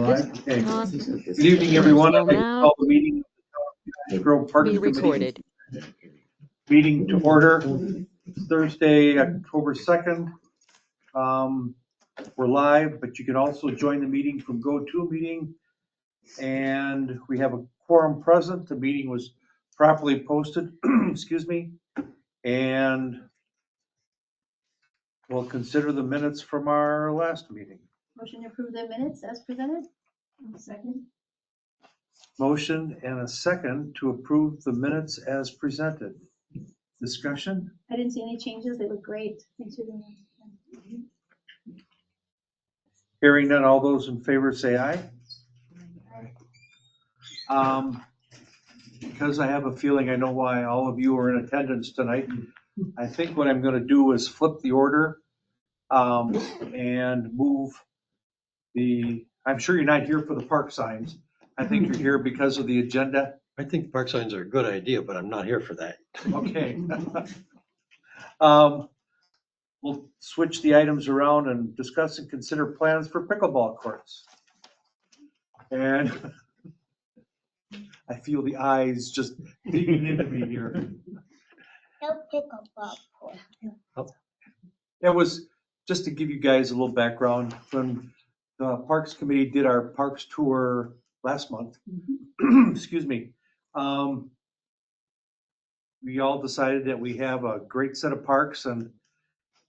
Okay. Not Good evening, everyone. I'd will like to now call the meeting, Grove Parks be Committee recorded. meeting to order. Thursday, October 2nd. We're live, but you can also join the meeting from GoToMeeting. And we have a quorum present. The meeting was properly posted, excuse me. And we'll consider the minutes from our last meeting. Motion to approve the minutes as presented. Second. Motion and a second to approve the minutes as presented. Discussion? I didn't see any changes. They look great. Thanks for doing that. Hearing none, all those in favor say aye. Because I have a feeling I know why all of you are in attendance tonight, I think what I'm going to do is flip the order and move I'm sure you're not here for the park signs. I think you're here because of the agenda. I think park signs are a good idea, but I'm not here for that. Okay. We'll switch the items around and discuss and consider plans for pickleball courts. And I feel the eyes just digging into me here. No pickleball court. It was, just to give you guys a little background, when the Parks Committee did our parks tour last month, excuse me, we all decided that we have a great set of parks, and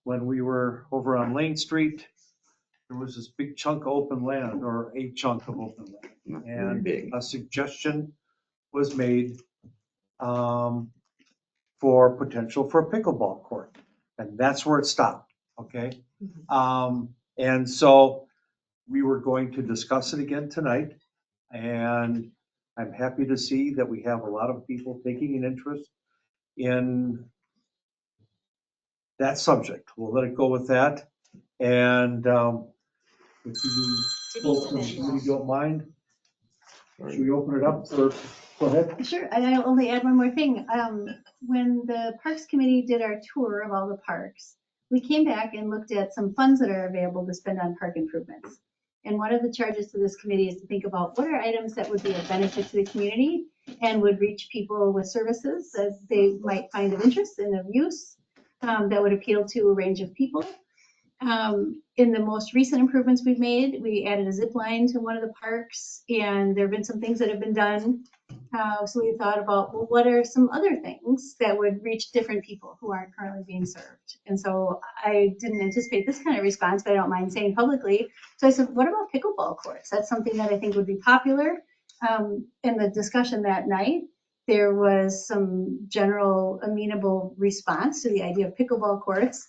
when we were over on Lane Street, there was this big chunk of open land, or a chunk of open land. And a suggestion was made for potential for a pickleball court. And that's where it stopped, okay? And so we were going to discuss it again tonight. And I'm happy to see that we have a lot of people taking an interest in that subject. We'll let it go with that. And if you folks from the committee don't mind, should we open it up for, go ahead. Sure, and I'll only add one more thing. When the Parks Committee did our tour of all the parks, we came back and looked at some funds that are available to spend on park improvements. And one of the charges to this committee is to think about what are items that would be of benefit to the community and would reach people with services that they might find of interest and of use that would appeal to a range of people. In the most recent improvements we've made, we added a zip line to one of the parks, and there have been some things that have been done. So we thought about, well, what are some other things that would reach different people who aren't currently being served? And so I didn't anticipate this kind of response, but I don't mind saying publicly. So I said, what about pickleball courts? That's something that I think would be popular. In the discussion that night, there was some general amenable response to the idea of pickleball courts.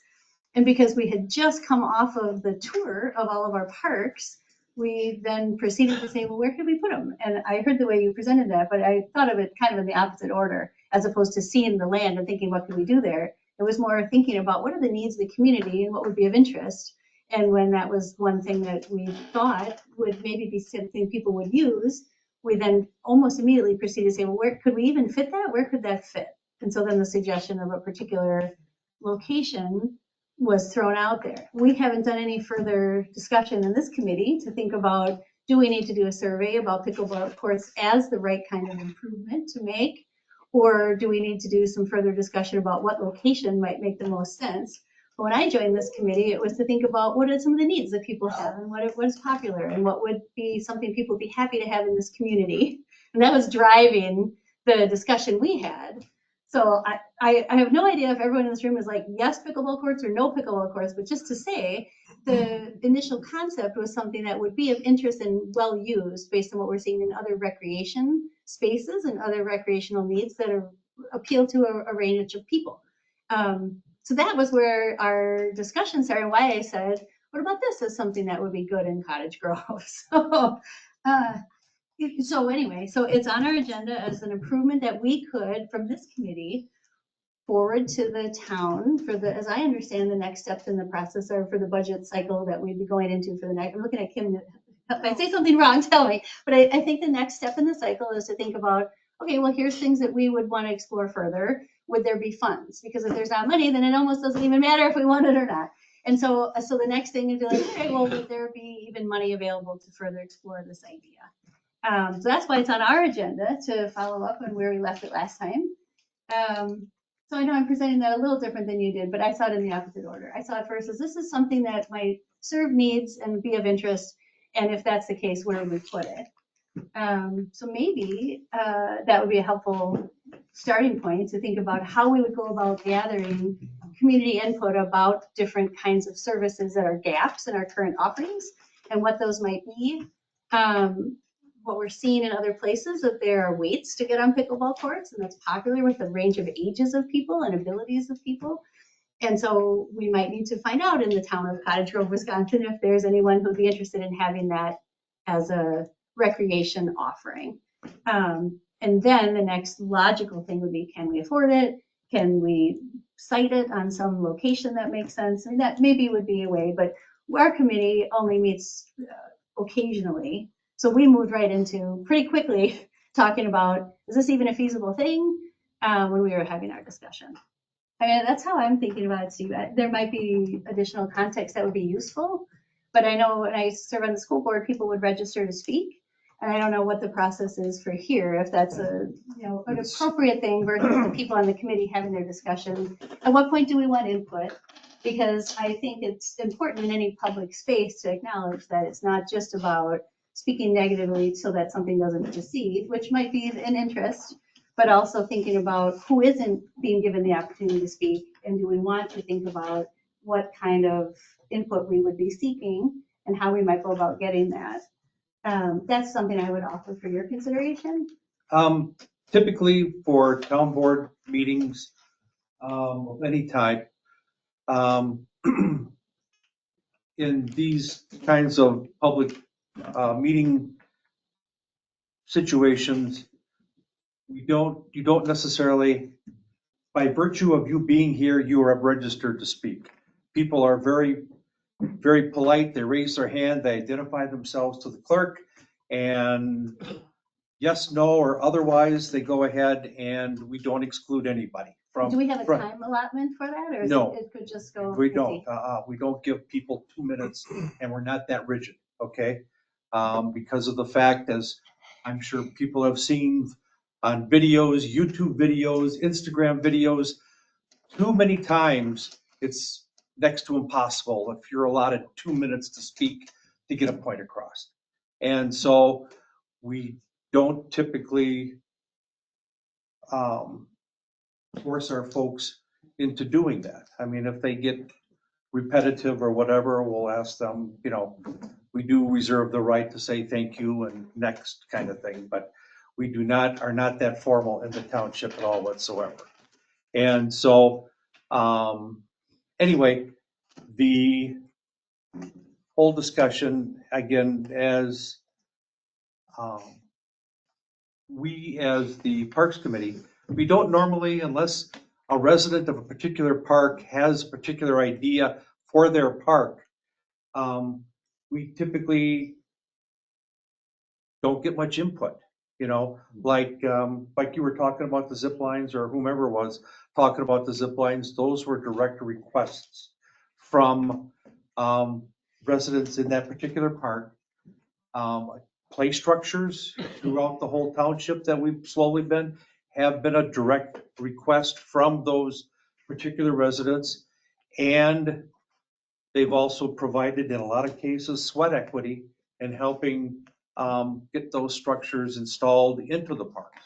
And because we had just come off of the tour of all of our parks, we then proceeded to say, well, where could we put them? And I heard the way you presented that, but I thought of it kind of in the opposite order, as opposed to seeing the land and thinking, what can we do there? It was more thinking about what are the needs of the community and what would be of interest. And when that was one thing that we thought would maybe be something people would use, we then almost immediately proceeded to say, well, where could we even fit that? Where could that fit? And so then the suggestion of a particular location was thrown out there. We haven't done any further discussion in this committee to think about, do we need to do a survey about pickleball courts as the right kind of improvement to make? Or do we need to do some further discussion about what location might make the most sense? But when I joined this committee, it was to think about what are some of the needs that people have and what is popular and what would be something people would be happy to have in this community. And that was driving the discussion we had. So I have no idea if everyone in this room is like, yes, pickleball courts or no pickleball courts, but just to say, the initial concept was something that would be of interest and well used based on what we're seeing in other recreation spaces and other recreational needs that are appeal to a range of people. So that was where our discussion started, and why I said, what about this as something that would be good in Cottage Grove? So anyway, so it's on our agenda as an improvement that we could, from this committee, forward to the town for the, as I understand, the next steps in the process are for the budget cycle that we'd be going into for the next, I'm looking at Kim, if I say something wrong, tell me, but I think the next step in the cycle is to think about, okay, well, here's things that we would want to explore further. Would there be funds? Because if there's not money, then it almost doesn't even matter if we want it or not. And so the next thing is like, okay, well, would there be even money available to further explore this idea? So that's why it's on our agenda to follow up on where we left it last time. So I know I'm presenting that a little different than you did, but I saw it in the opposite order. I saw it first as this is something that might serve needs and be of interest. And if that's the case, where would we put it? So maybe that would be a helpful starting point to think about how we would go about gathering community input about different kinds of services that are gaps in our current offerings and what those might be. What we're seeing in other places, that there are waits to get on pickleball courts, and that's popular with a range of ages of people and abilities of people. And so we might need to find out in the town of Cottage Grove, Wisconsin, if there's anyone who'd be interested in having that as a recreation offering. And then the next logical thing would be, can we afford it? Can we site it on some location that makes sense? I mean, that maybe would be a way, but our committee only meets occasionally. So we moved right into pretty quickly talking about, is this even a feasible thing? When we were having our discussion. I mean, that's how I'm thinking about it, Steve. There might be additional context that would be useful, but I know when I serve on the school board, people would register to speak. And I don't know what the process is for here, if that's an appropriate thing versus the people on the committee having their discussion. At what point do we want input? Because I think it's important in any public space to acknowledge that it's not just about speaking negatively so that something doesn't proceed, which might be an interest, but also thinking about who isn't being given the opportunity to speak, and do we want to think about what kind of input we would be seeking and how we might go about getting that. That's something I would offer for your consideration. Typically for town board meetings of any type, in these kinds of public meeting situations, you don't necessarily, by virtue of you being here, you are registered to speak. People are very, very polite. They raise their hand, they identify themselves to the clerk, and yes, no, or otherwise, they go ahead, and we don't exclude anybody. Do we have a time allotment for that, or No. it could just go? We don't. We don't give people 2 minutes, and we're not that rigid, okay? Because of the fact, as I'm sure people have seen on videos, YouTube videos, Instagram videos, too many times, it's next to impossible if you're allotted 2 minutes to speak to get a point across. And so we don't typically force our folks into doing that. I mean, if they get repetitive or whatever, we'll ask them, we do reserve the right to say thank you and next kind of thing, but we are not that formal in the township at all whatsoever. And so, anyway, the whole discussion, again, as we as the Parks Committee, we don't normally, unless a resident of a particular park has a particular idea for their park, we typically don't get much input, like you were talking about the zip lines, or whomever was talking about the zip lines. Those were direct requests from residents in that particular park. Play structures throughout the whole township that we've slowly have been a direct request from those particular residents. And they've also provided, in a lot of cases, sweat equity in helping get those structures installed into the parks.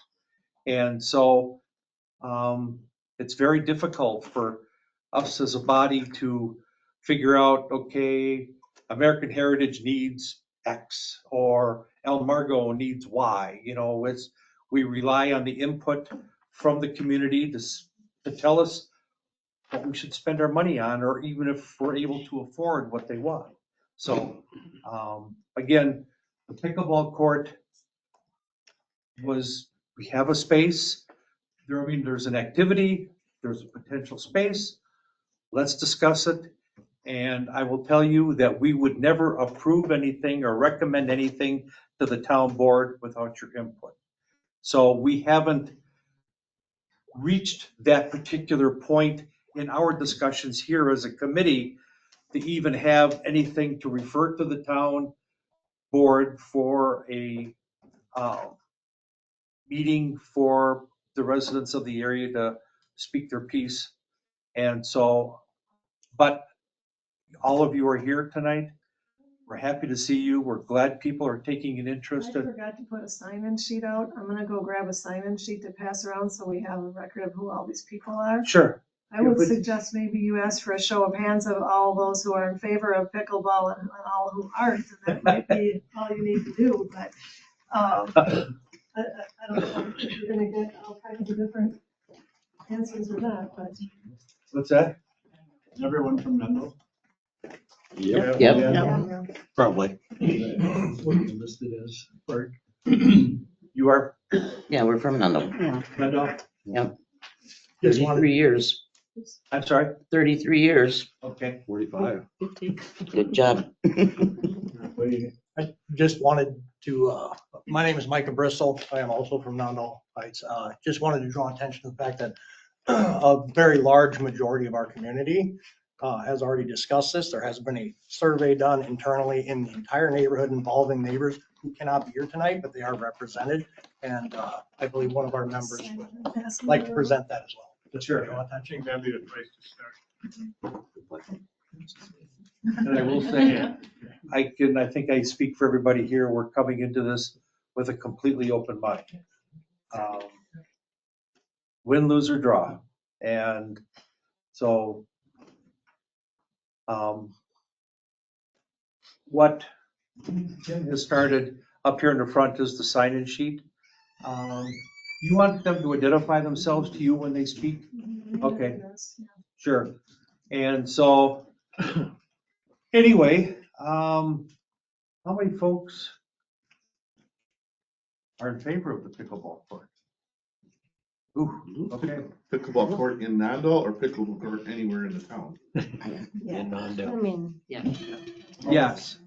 And so it's very difficult for us as a body to figure out, okay, American Heritage needs X or El Margo needs Y. We rely on the input from the community to tell us what we should spend our money on, or even if we're able to afford what they want. So again, the pickleball court we have a space. There's an activity, there's a potential space. Let's discuss it. And I will tell you that we would never approve anything or recommend anything to the town board without your input. So we haven't reached that particular point in our discussions here as a committee to even have anything to refer to the town board for a meeting for the residents of the area to speak their piece. And so, but all of you are here tonight. We're happy to see you. We're glad people are taking an interest I in. forgot to put a sign-in sheet out. I'm gonna go grab a sign-in sheet to pass around so we have a record of who all these people are. Sure. I would but- suggest maybe you ask for a show of hands of all those who are in favor of pickleball and all who aren't, and that might be all you need to do, but, I don't know if you're gonna get all kinds of different answers with that, but. What's that? Everyone from Mendel. Yep, Yeah. probably. Listed as part. You are, Yeah, we're from Nundle. Mendel? Yep. Just wanted, 33 years. I'm sorry? 33 years. Okay. 45. Good job. I just wanted to, my name is Micah Bristol. I am also from Nundle Heights. Just wanted to draw attention to the fact that a very large majority of our community has already discussed this. There has been a survey done internally in the entire neighborhood involving neighbors who cannot be here tonight, but they are represented. And I believe one of our members would like to present that as well. Just Sure. draw attention. That'd be the place to start. And I will say, I think I speak for everybody here. We're coming into this with a completely open mind. Win, lose, or draw. And so what Tim has started up here in the front is the sign-in sheet. You want them to identify themselves to you when they speak? Okay. Sure. And so, anyway, how many folks are in favor of the pickleball court? Ooh, okay. Pickleball court in Nandal or pickleball court anywhere in the town? And I mean, Yes.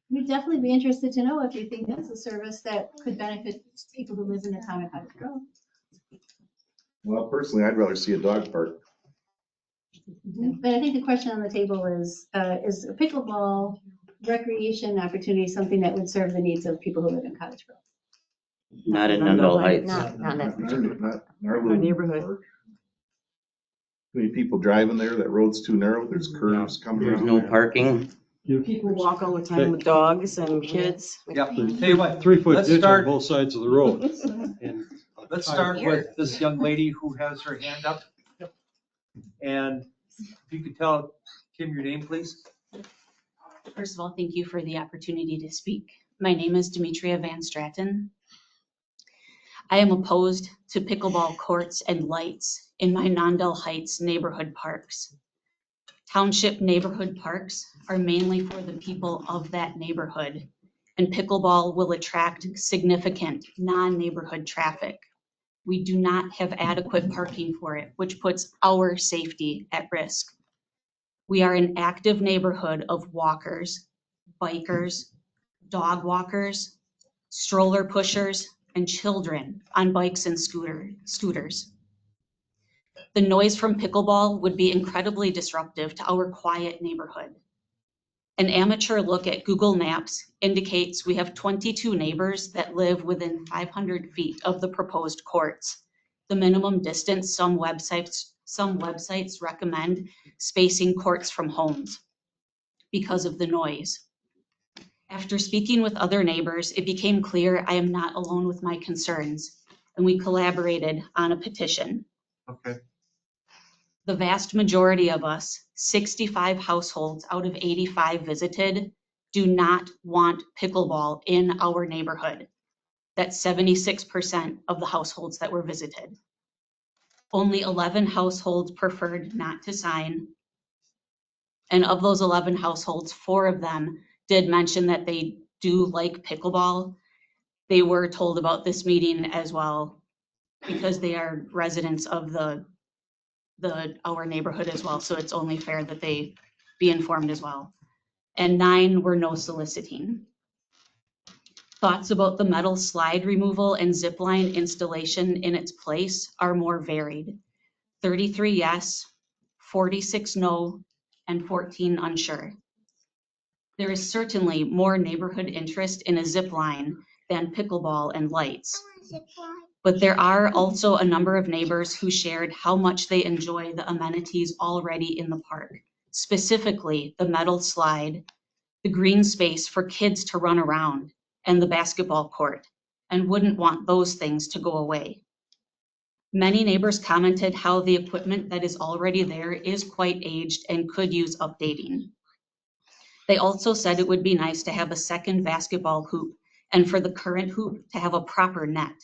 We'd definitely be interested to know if you think that's a service that could benefit people who live in the town of Cottage Grove. Well, personally, I'd rather see a dog park. But I think the question on the table is a pickleball recreation opportunity something that would serve the needs of people who live in Cottage Grove? Not in Nundle Heights. not Not necessarily. in our little neighborhood. park. Too many people driving there, that road's too narrow, there's curves coming There's around. no there. parking. People walk all the time with dogs and kids. Yep. Tell you what, 3-foot let's ditch on start- both sides of the road. And let's start with this young lady who has her hand up. And if you could tell Kim your name, please. First of all, thank you for the opportunity to speak. My name is Demetria Van Straten. I am opposed to pickleball courts and lights in my Nondell Heights neighborhood parks. Township neighborhood parks are mainly for the people of that neighborhood, and pickleball will attract significant non-neighborhood traffic. We do not have adequate parking for it, which puts our safety at risk. We are an active neighborhood of walkers, bikers, dog walkers, stroller pushers, and children on bikes and scooters. The noise from pickleball would be incredibly disruptive to our quiet neighborhood. An amateur look at Google Maps indicates we have 22 neighbors that live within 500 feet of the proposed courts. The minimum distance some websites recommend spacing courts from homes because of the noise. After speaking with other neighbors, it became clear I am not alone with my concerns, and we collaborated on a petition. Okay. The vast majority of us, 65 households out of 85 visited, do not want pickleball in our neighborhood. That's 76% of the households that were visited. Only 11 households preferred not to sign. And of those 11 households, 4 of them did mention that they do like pickleball. They were told about this meeting as well because they are residents of our neighborhood as well. So it's only fair that they be informed as well. And 9 were no soliciting. Thoughts about the metal slide removal and zip line installation in its place are more varied. 33 yes, 46 no, and 14 unsure. There is certainly more neighborhood interest in a zip line than pickleball and lights. But there are also a number of neighbors who shared how much they enjoy the amenities already in the park, specifically the metal slide, the green space for kids to run around, and the basketball court, and wouldn't want those things to go away. Many neighbors commented how the equipment that is already there is quite aged and could use updating. They also said it would be nice to have a second basketball hoop and for the current hoop to have a proper net.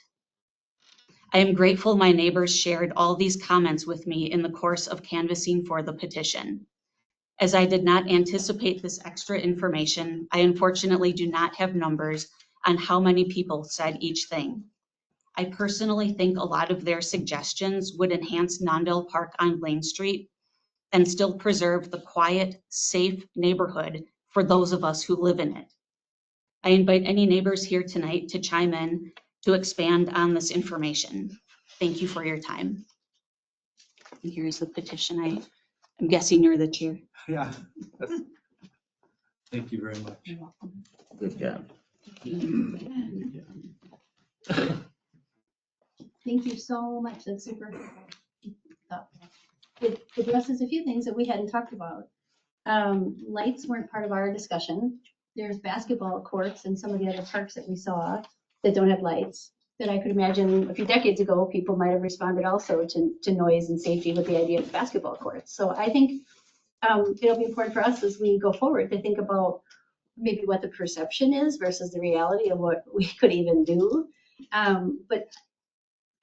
I am grateful my neighbors shared all these comments with me in the course of canvassing for the petition. As I did not anticipate this extra information, I unfortunately do not have numbers on how many people said each thing. I personally think a lot of their suggestions would enhance Nondale Park on Lane Street and still preserve the quiet, safe neighborhood for those of us who live in it. I invite any neighbors here tonight to chime in to expand on this information. Thank you for your time. And here's the petition. I'm guessing you're the chair. Yeah. Thank you very much. You're welcome. Good job. Thank you so much. That's super thoughtful. It addresses a few things that we hadn't talked about. Lights weren't part of our discussion. There's basketball courts and some of the other parks that we saw that don't have lights, that I could imagine a few decades ago, people might have responded also to noise and safety with the idea of basketball courts. So I think it'll be important for us as we go forward to think about maybe what the perception is versus the reality of what we could even do. But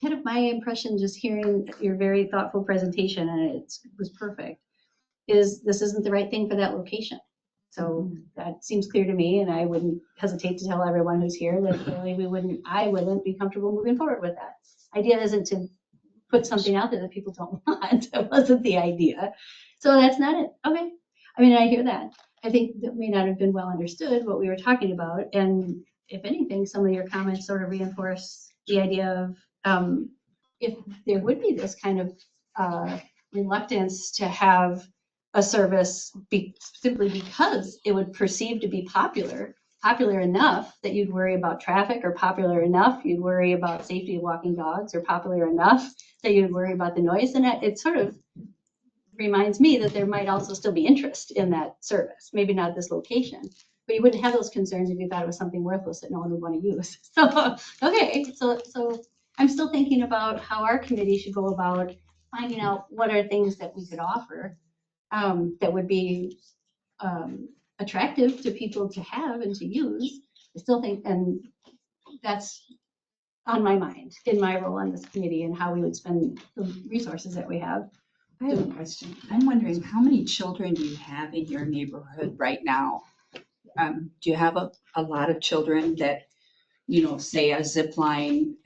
kind of my impression, just hearing your very thoughtful presentation, and it was perfect, is this isn't the right thing for that location. So that seems clear to me, and I wouldn't hesitate to tell everyone who's here that clearly I wouldn't be comfortable moving forward with that. Idea isn't to put something out there that people don't want. That wasn't the idea. So that's not it. Okay. I mean, I hear that. I think that may not have been well understood what we were talking about. And if anything, some of your comments sort of reinforce the idea of if there would be this kind of reluctance to have a service simply because it would perceive to be popular enough that you'd worry about traffic, or popular enough you'd worry about safety of walking dogs, or popular enough that you'd worry about the noise. And it sort of reminds me that there might also still be interest in that service, maybe not at this location, but you wouldn't have those concerns if you thought it was something worthless that no one would want to use. So, okay, so I'm still thinking about how our committee should go about finding out what are things that we could offer that would be attractive to people to have and to use. I still think, and that's on my mind in my role on this committee and how we would spend the resources that we have. I have a question. I'm wondering, how many children do you have in your neighborhood right now? Do you have a lot of children that, say a zip line?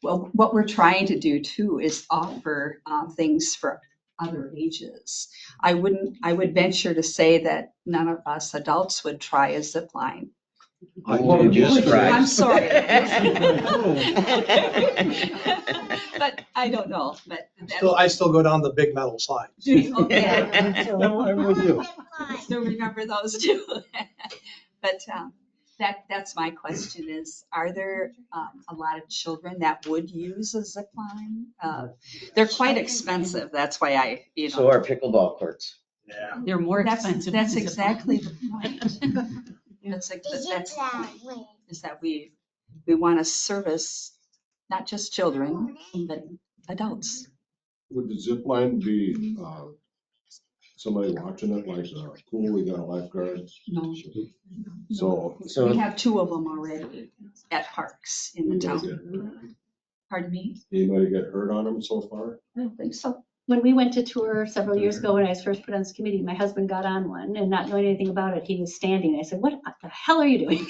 Well, what we're trying to do too is offer things for other ages. I would venture to say that none of us adults would try a zip line. I just tried. I'm sorry. But I don't know, but. I still go down the big metal slide. Do you? Okay. I'm with you. I still remember those too. But that's my question is, are there a lot of children that would use a zip line? They're quite expensive. That's why So are pickleball courts. Yeah. They're more expensive. That's than exactly the point. That's the point, is that we want to service not just children, but adults. Would the zip line be somebody watching it, like, cool, we got a lifeguard? No. So We have 2 of them already at parks in the town. Pardon me? anybody get hurt on them so far? I don't think so. When we went to tour several years ago, when I was first put on this committee, my husband got on one and not knowing anything about it, he was standing. I said, what the hell are you doing?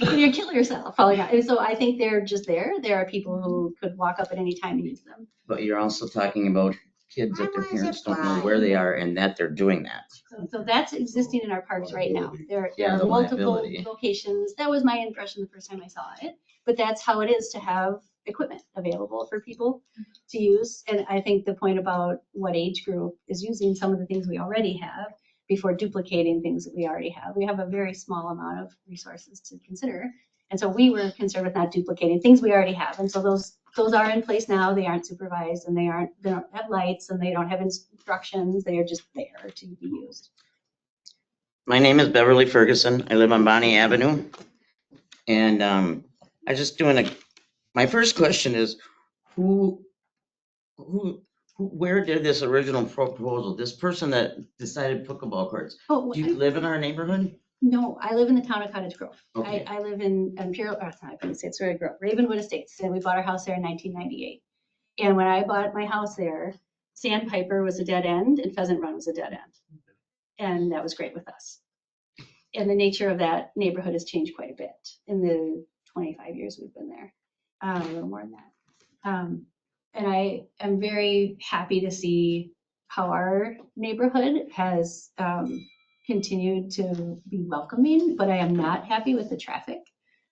You're killing yourself. Probably not. And so I think they're just there. There are people who could walk up at any time and use them. But you're also talking about kids that their parents don't know where they are and that they're doing that. So that's existing in our parks right now. There Yeah, are the multiple liability. locations. That was my impression the first time I saw it. But that's how it is to have equipment available for people to use. And I think the point about what age group is using some of the things we already have, before duplicating things that we already have. We have a very small amount of resources to consider. And so we were concerned with not duplicating things we already have. And so those are in place now. They aren't supervised and they don't have lights and they don't have instructions. They are just there to be used. My name is Beverly Ferguson. I live on Bonnie Avenue. And I just my first question is, where did this original proposal, this person that decided pickleball courts, Oh, do you live in our neighborhood? No, I live in the town of Cottage Grove. Okay. I live in Imperial, I couldn't say it's where I grew up, Ravenwood Estates. And we bought our house there in 1998. And when I bought my house there, Sandpiper was a dead end and Pheasant Run was a dead end. And that was great with us. And the nature of that neighborhood has changed quite a bit in the 25 years we've been there, a little more than that. And I am very happy to see how our neighborhood has continued to be welcoming, but I am not happy with the traffic.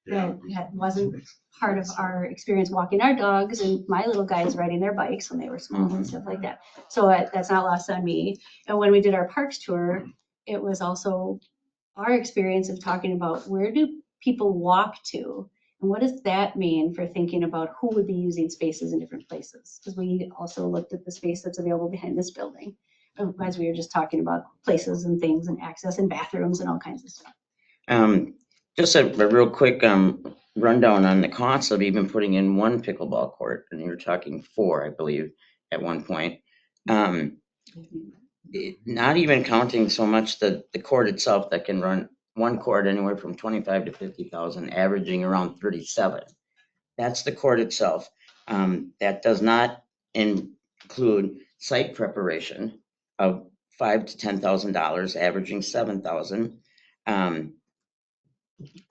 That wasn't part of our experience walking our dogs and my little guys riding their bikes when they were small and stuff like that. So that's not lost on me. And when we did our parks tour, it was also our experience of talking about where do people walk to and what does that mean for thinking about who would be using spaces in different places? Because we also looked at the space that's available behind this building, as we were just talking about places and things and access and bathrooms and all kinds of stuff. Just a real quick rundown on the costs of even putting in one pickleball court, and you were talking 4, I believe, at one point. Not even counting so much the court itself that can run one court anywhere from 25 to 50,000, averaging around 37. That's the court itself. That does not include site preparation of $5,000 to $10,000, averaging $7,000.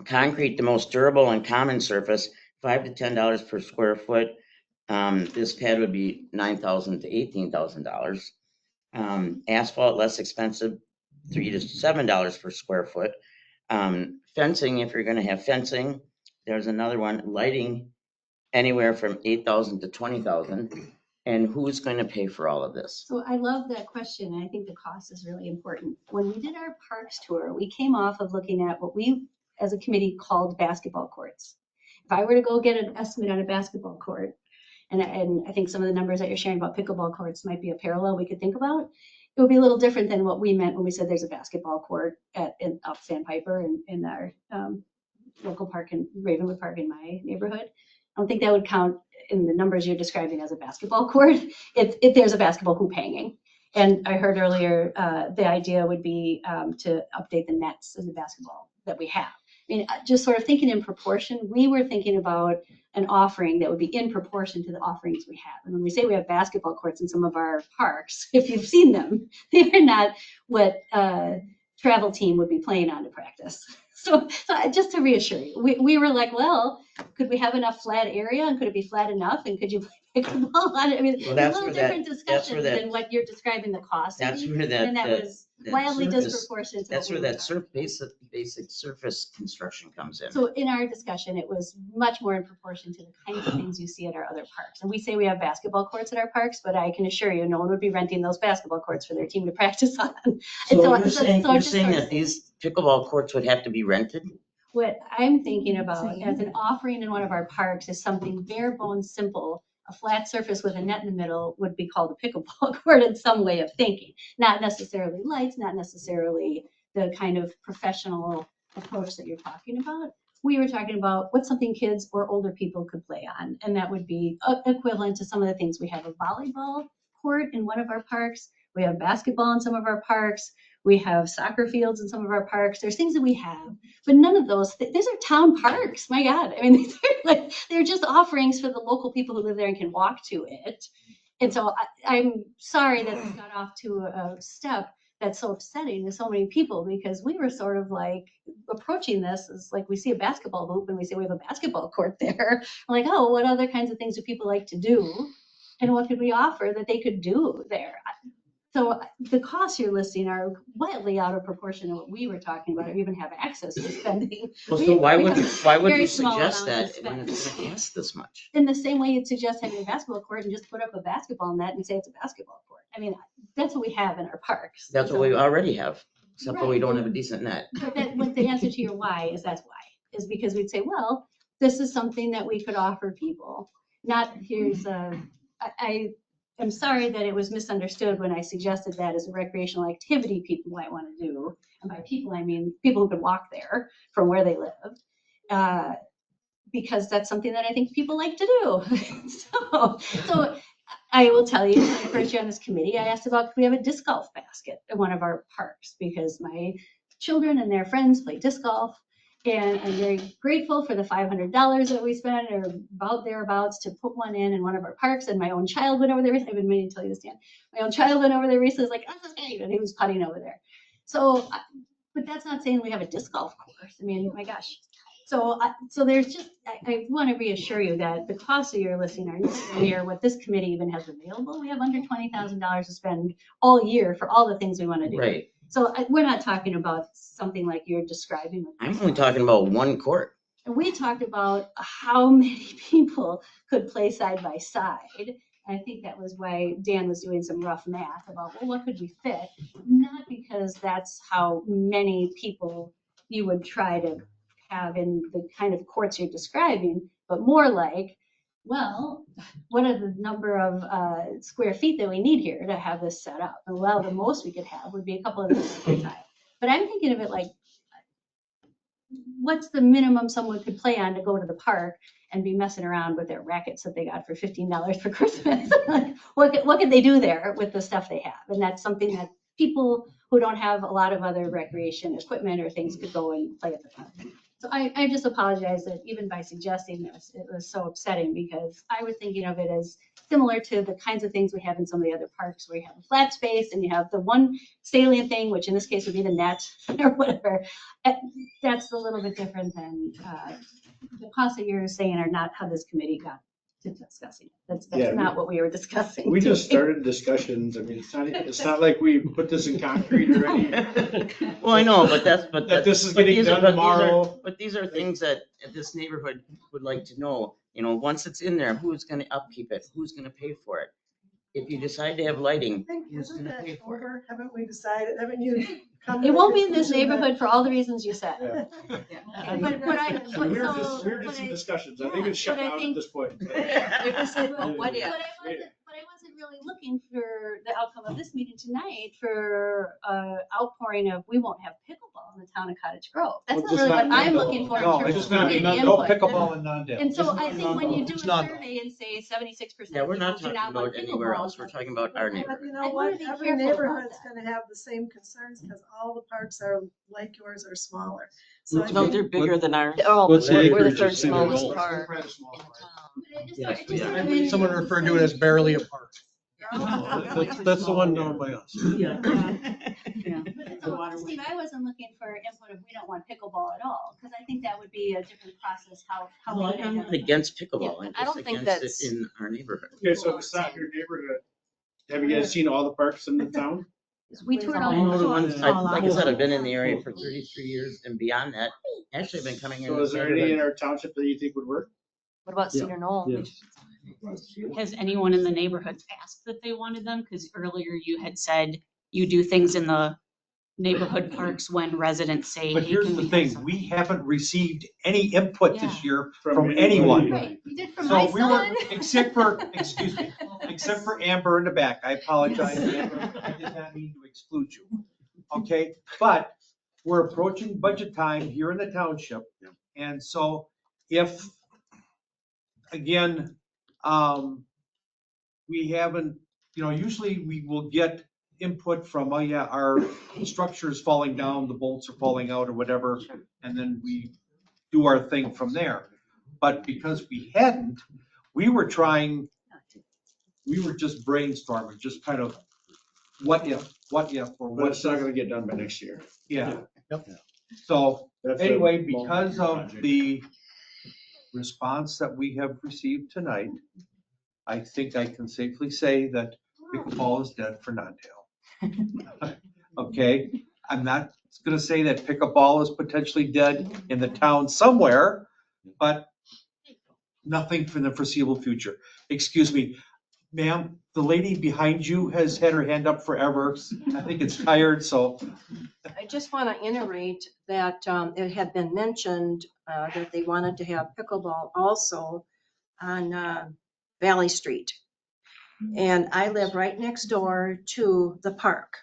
Concrete, the most durable and common surface, $5 to $10 per square foot. This pad would be $9,000 to $18,000. Asphalt, less expensive, $3 to $7 per square foot. Fencing, if you're going to have fencing, there's another one. Lighting, anywhere from $8,000 to $20,000. And who's going to pay for all of this? So I love that question. And I think the cost is really important. When we did our parks tour, we came off of looking at what we as a committee called basketball courts. If I were to go get an estimate on a basketball court, and I think some of the numbers that you're sharing about pickleball courts might be a parallel we could think about, it would be a little different than what we meant when we said there's a basketball court up Sandpiper in our local park in Ravenwood Park in my neighborhood. I don't think that would count in the numbers you're describing as a basketball court if there's a basketball hoop hanging. And I heard earlier the idea would be to update the nets in the basketball that we have. I mean, just sort of thinking in proportion, we were thinking about an offering that would be in proportion to the offerings we have. And when we say we have basketball courts in some of our parks, if you've seen them, they are not what travel team would be playing on to practice. So just to reassure you, we were like, well, could we have enough flat area and could it be flat enough and could you play pickleball on it? I mean, Well, it's a little different discussion than what you're describing the cost. That's where and that was wildly disproportionate. That's where that basic surface construction comes in. So in our discussion, it was much more in proportion to the kinds of things you see at our other parks. And we say we have basketball courts at our parks, but I can assure you, no one would be renting those basketball courts for their team to practice on. So you're saying that these pickleball courts would have to be rented? What I'm thinking about as an offering in one of our parks is something bare bones simple. A flat surface with a net in the middle would be called a pickleball court in some way of thinking. Not necessarily lights, not necessarily the kind of professional approach that you're talking about. We were talking about what's something kids or older people could play on. And that would be equivalent to some of the things. We have a volleyball court in one of our parks. We have basketball in some of our parks. We have soccer fields in some of our parks. There's things that we have, but none of those, these are town parks. My God. I mean, they're just offerings for the local people who live there and can walk to it. And so I'm sorry that it got off to a step that's so upsetting to so many people because we were sort of like approaching this as like we see a basketball hoop and we say we have a basketball court there. I'm like, oh, what other kinds of things do people like to do? And what could we offer that they could do there? So the costs you're listing are wildly out of proportion to what we were talking about, or even have access to spending. Well, so why would very you small suggest amounts that of when it's spending. going to cost this much? In the same way you'd suggest having a basketball court and just put up a basketball net and say it's a basketball court. I mean, that's what we have in our parks. That's what we already have. except for we don't have a decent net. But the answer to your why is that's why, is because we'd say, well, this is something that we could offer people. Not I am sorry that it was misunderstood when I suggested that as a recreational activity people might want to do. And by people, I mean people who could walk there from where they live. Because that's something that I think people like to do. So I will tell you, when I first joined this committee, I asked about, could we have a disc golf basket at one of our parks? Because my children and their friends play disc golf. And I'm very grateful for the $500 that we spent, or about thereabouts, to put one in one of our parks. And my own child went over there. I've been meaning to tell you this, Dan. My own child went over there recently. Was like, oh, this is great. And he was putting over there. So, but that's not saying we have a disc golf course. I mean, my gosh. So there's just, I want to reassure you that the costs that you're listing are nowhere near what this committee even has available. We have under $20,000 to spend all year for all the things we want to do. Right. So we're not talking about something like you're describing. I'm only talking about one court. And we talked about how many people could play side by side. And I think that was why Dan was doing some rough math about, well, what could we fit? Not because that's how many people you would try to have in the kind of courts you're describing, but more like, well, what are the number of square feet that we need here to have this set up? And well, the most we could have would be a couple of these at a time. But I'm thinking of it like, what's the minimum someone could play on to go to the park and be messing around with their rackets that they got for $15 for Christmas? Like, what could they do there with the stuff they have? And that's something that people who don't have a lot of other recreation equipment or things could go and play at the park. So I just apologize that even by suggesting this, it was so upsetting, because I was thinking of it as similar to the kinds of things we have in some of the other parks where you have a flat space and you have the one salient thing, which in this case would be the net or whatever. That's a little bit different than the costs that you're saying are not how this committee got to discussing it. That's Yeah, not what we were discussing. We just started discussions. I mean, it's not like we put this in concrete already. Well, I know, but That this is but getting these are- done tomorrow. But these are things that this neighborhood would like to know, once it's in there, who's gonna upkeep it? Who's gonna pay for it? If you decide to have I lighting, think, who's isn't gonna that pay for it? over? Haven't we decided, haven't you? come to It the won't be in this conclusion that- neighborhood for all the reasons you said. Yeah. But We were so- just but in I- discussions. I think it's yeah, shut but I down at think- this point. What if? But I wasn't really looking for the outcome of this meeting tonight for outpouring of, we won't have pickleball in the town of Cottage Grove. That's Well, not just really what not I'm Nondale. looking for in No, terms it's of just not community no input. pickleball in Nondale. And so I think when you do a It's not- survey and say 76% Yeah, we're not people do talking not want about anywhere pickleball, else. We're talking about our But neighborhood. you I know wanna what? be Every careful about neighborhood's that. gonna have the same concerns because all the parks are like yours or smaller. So I No, think- they're bigger than ours. Oh, What's the We're the acreage of third Cedar smallest Knolls? park. But it just- Yes, it we just are. sort of made- Someone referred to it as barely a park. That's the one down by us. Yeah. So, Steve, I wasn't looking for input if we don't want pickleball at all, because I think that would be a different process, how. Well, we I'm would not against pickleball. I'm I don't just think against that's- it in our neighborhood. Okay, so if it's not your neighborhood, have you guys seen all the parks in the town? We toured I all know the the ones, parks. like I said, I've been in the area for 33 years and beyond that. Actually, I've been coming in. So this is there any in neighborhood. our township that you think would work? What about Cedar Knoll? Has anyone in the neighborhood asked that they wanted them? Because earlier you had said you do things in the neighborhood parks when residents say, But hey, here's can the we have thing, some? we haven't received any input Yeah. this year From from anybody. anyone. Right, you did from my So we were, son. except for, excuse me, except for Amber in the back. I apologize, Amber. I did not mean to exclude you. Okay, but we're approaching budget time here in the township. And so if, again, we haven't, usually we will get input from, oh yeah, our structure is falling down, the bolts are falling out or whatever, and then we do our thing from there. But because we hadn't, we were just brainstorming, just kind of what if, or But what, it's not gonna get done by next year. yeah. Yep. So That's a anyway, because multi-year of project. the response that we have received tonight, I think I can safely say that pickleball is dead for Nondale. Okay, I'm not gonna say that pickleball is potentially dead in the town somewhere, but nothing for the foreseeable future. Excuse me, ma'am, the lady behind you has had her hand up forever. I think it's tired, so. I just want to iterate that it had been mentioned that they wanted to have pickleball also on Valley Street. And I live right next door to the park.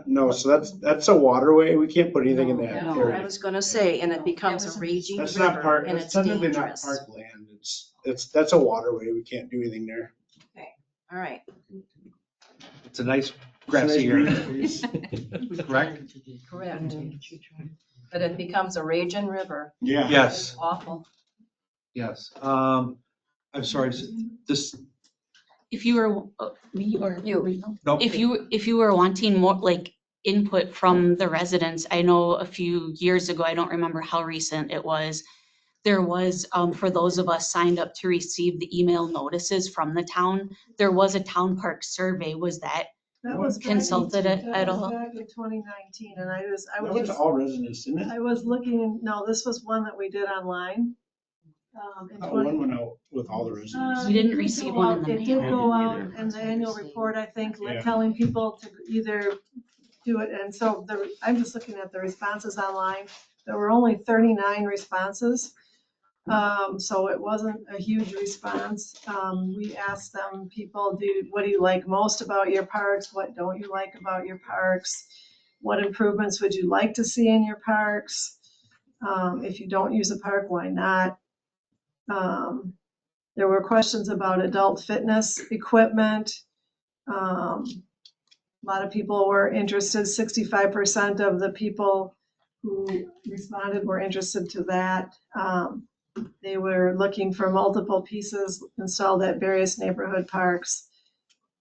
No, so that's a waterway. We can't put anything in that I area. was gonna say, and it becomes a raging That's not river park, and that's it's technically not dangerous. parkland. That's a waterway. We can't do anything there. Okay, all right. It's a nice grassy area, It's correct? Correct. But it becomes a raging river. Yeah. Yes, Awful. yes. I'm sorry, this, If you were, me or you, no, if you were wanting more like input from the residents, I know a few years ago, I don't remember how recent it was. There was, for those of us signed up to receive the email notices from the town, there was a town park survey. Was that That was back in- consulted at that was all? Back in 2019, and I That was went to just, all residents, didn't it? I was looking, no, this was one that we did online. In That 20 one went out with all the residents. We didn't it did receive go one in out- the It did mail. go I out didn't either. in the annual report, I think, Yeah. telling people to either do it, and so I'm just looking at the responses online. There were only 39 responses, so it wasn't a huge response. We asked them, people, what do you like most about your parks? What don't you like about your parks? What improvements would you like to see in your parks? If you don't use a park, why not? There were questions about adult fitness equipment. A lot of people were interested, 65% of the people who responded were interested to that. They were looking for multiple pieces installed at various neighborhood parks.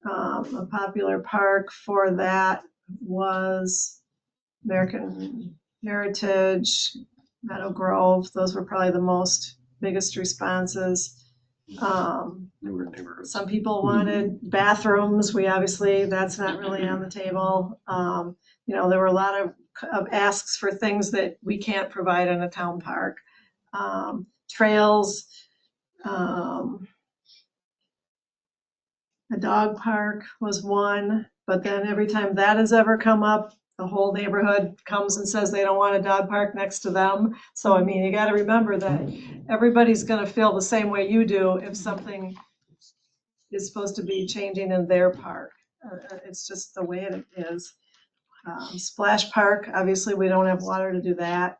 A popular park for that was American Heritage, Meadow Grove. Those were probably the biggest responses. Some people wanted bathrooms. That's not really on the table. There were a lot of asks for things that we can't provide in a town park. Trails, a dog park was one, but then every time that has ever come up, the whole neighborhood comes and says they don't want a dog park next to them. So, I mean, you gotta remember that everybody's gonna feel the same way you do if something is supposed to be changing in their park. It's just the way it is. Splash Park, obviously, we don't have water to do that.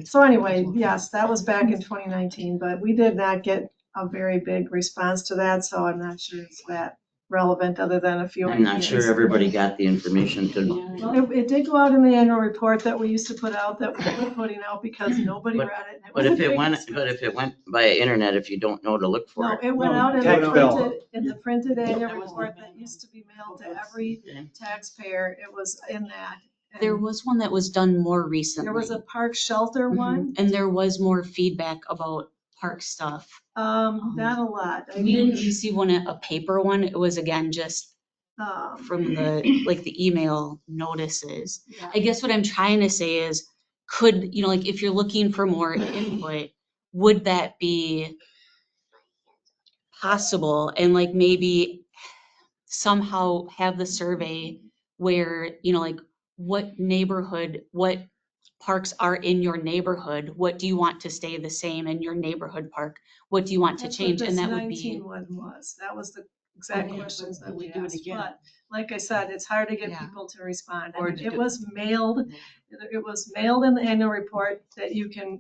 So anyway, yes, that was back in 2019, but we did not get a very big response to that, so I'm not sure it's that relevant other than a few. I'm not sure ideas. everybody got the information to, Well, it did go out in the annual report that we used to put out, that we were putting out because nobody read it. and but was if a it big went, discussion. but if it went by internet, if you don't know to look for No, it. it went out in Tax bill. the printed annual report that used to be mailed to every taxpayer. It was in that. And There was one that was done more recently. there was a park shelter one, And there was more feedback about park stuff. not a lot. I We didn't mean, receive a paper one. It was again just from the email notices. yeah. I guess what I'm trying to say is, could, if you're looking for more input, would that be possible? And maybe somehow have the survey where, what parks are in your neighborhood? What do you want to stay the same in your neighborhood park? What do you want to That's what change? this And that would 19 be, one was. That was the exact Okay, questions but that we we do it asked. again. But like I said, it's hard to get Yeah. people to respond. Or And to it do- was mailed, it was mailed in the annual report that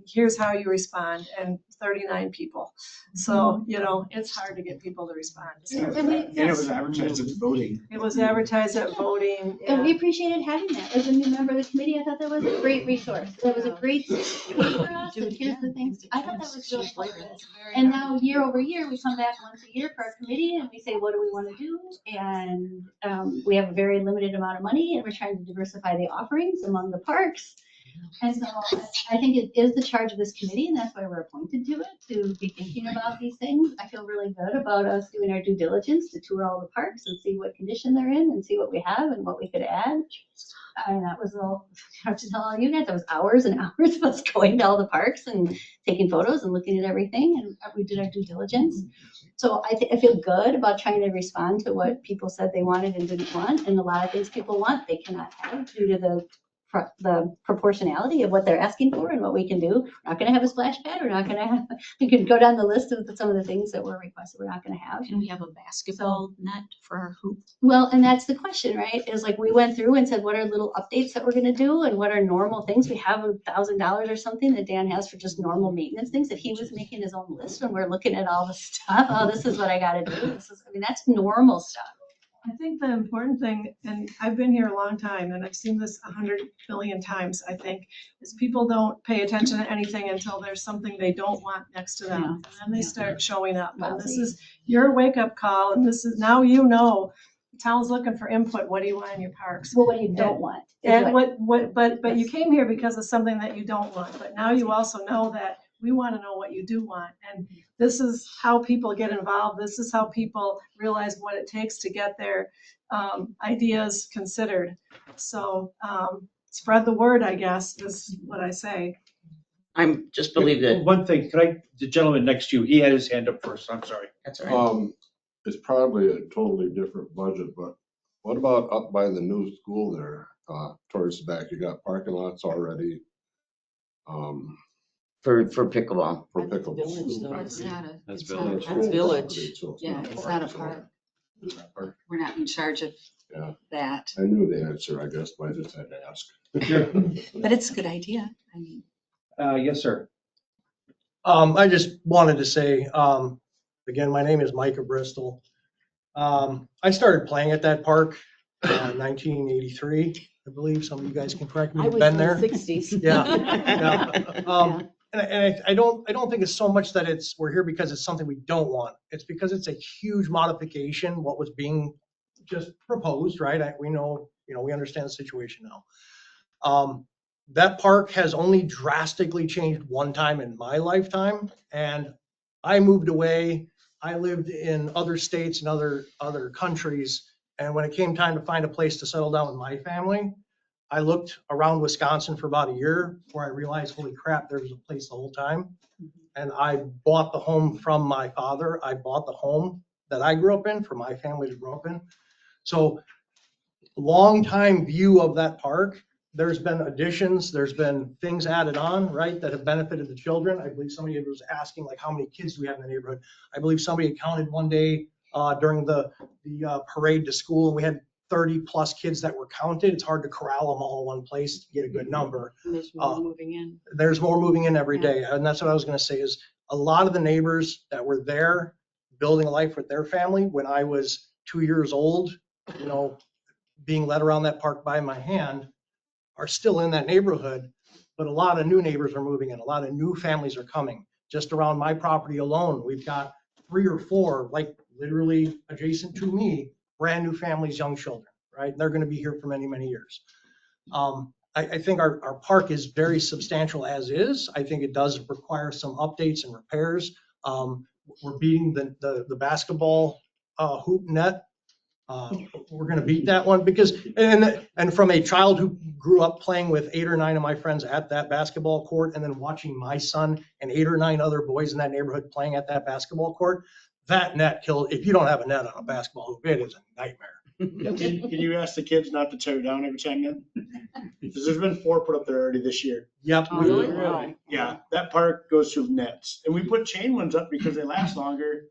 here's how you respond, and 39 people. So, it's hard to get people to respond. And we- And it was advertised as voting. It was advertised at voting. And we appreciated having that. As a new member of the committee, I thought that was a great resource. That was a great tool for us, and here's the things. I thought that was really helpful. And now, year over year, we come back once a year for our committee and we say, what do we want to do? And we have a very limited amount of money and we're trying to diversify the offerings among the parks. And so I think it is the charge of this committee, and that's why we're appointed to it, to be thinking about these things. I feel really good about us doing our due diligence to tour all the parks and see what condition they're in and see what we have and what we could add. And that was all, I have to tell all you guys, that was hours and hours of us going to all the parks and taking photos and looking at everything, and we did our due diligence. So I feel good about trying to respond to what people said they wanted and didn't want, and a lot of things people want, they cannot have due to the proportionality of what they're asking for and what we can do. We're not gonna have a splash pad, we're not gonna have, we can go down the list of some of the things that were requested, we're not gonna have. Can we have a basketball net for our hoop? Well, and that's the question, right? Is like we went through and said, what are little updates that we're gonna do and what are normal things? We have $1,000 or something that Dan has for just normal maintenance things that he was making his own list when we're looking at all the stuff. Oh, this is what I gotta do. This is, I mean, that's normal stuff. I think the important thing, and I've been here a long time and I've seen this 100 billion times, I think, is people don't pay attention to anything until there's something they don't want next to them. Yeah. And then they start showing up. And this Lousy. is your wake up call. And this is, now you know, the town's looking for input. What do you want in your parks? Well, what you don't want. is And but you came here because of something that you don't want. But now you also know that we want to know what you do want. And this is how people get involved. This is how people realize what it takes to get their ideas considered. So spread the word, I guess, is what I say. I'm just believe that, One thing, the gentleman next to you, he had his hand up first, I'm sorry. that's all right. It's probably a totally different budget, but what about up by the new school there, towards the back? You got parking lots already. For pickleball. For pickleball. It's not a, That's it's not- village. that's village. So it's Yeah, not it's park, not a so- park. It's not park. We're not in charge of Yeah. that, I knew the answer, I guess, but I just had to ask. but it's a good idea. I mean, Yes, sir. I just wanted to say, again, my name is Micah Bristol. I started playing at that park in 1983, I believe. Some of you guys can correct me. I was Been in there. the 60s. Yeah. And I don't think it's so much that we're here because it's something we don't want. It's because it's a huge modification, what was being just proposed, right? We know, we understand the situation now. That park has only drastically changed one time in my lifetime, and I moved away. I lived in other states and other countries, and when it came time to find a place to settle down with my family, I looked around Wisconsin for about a year before I realized, holy crap, there was a place the whole time. And I bought the home from my father. I bought the home that I grew up in for my family to grow up in. So long time view of that park. There's been additions, there's been things added on, right, that have benefited the children. I believe somebody was asking like, how many kids do we have in the neighborhood? I believe somebody had counted one day during the parade to school, and we had 30 plus kids that were counted. It's hard to corral them all in one place to get a good number. There's more moving in. There's more moving in every day. And that's what I was going to say is a lot of the neighbors that were there building a life with their family when I was 2 years old, being led around that park by my hand, are still in that neighborhood. But a lot of new neighbors are moving in. A lot of new families are coming. Just around my property alone, we've got 3 or 4, like literally adjacent to me, brand new families, young children, right? They're going to be here for many, many years. I think our park is very substantial as is. I think it does require some updates and repairs. We're beating the basketball hoop net. We're going to beat that one because, and from a child who grew up playing with 8 or 9 of my friends at that basketball court, and then watching my son and 8 or 9 other boys in that neighborhood playing at that basketball court, that net killed. If you don't have a net on a basketball hoop, it is a nightmare. Can you ask the kids not to tear it down every time then? Because there's been 4 put up there already this year. Yep. Oh, really? Wow. Yeah, that park goes through nets. And we put chain ones up because they last longer.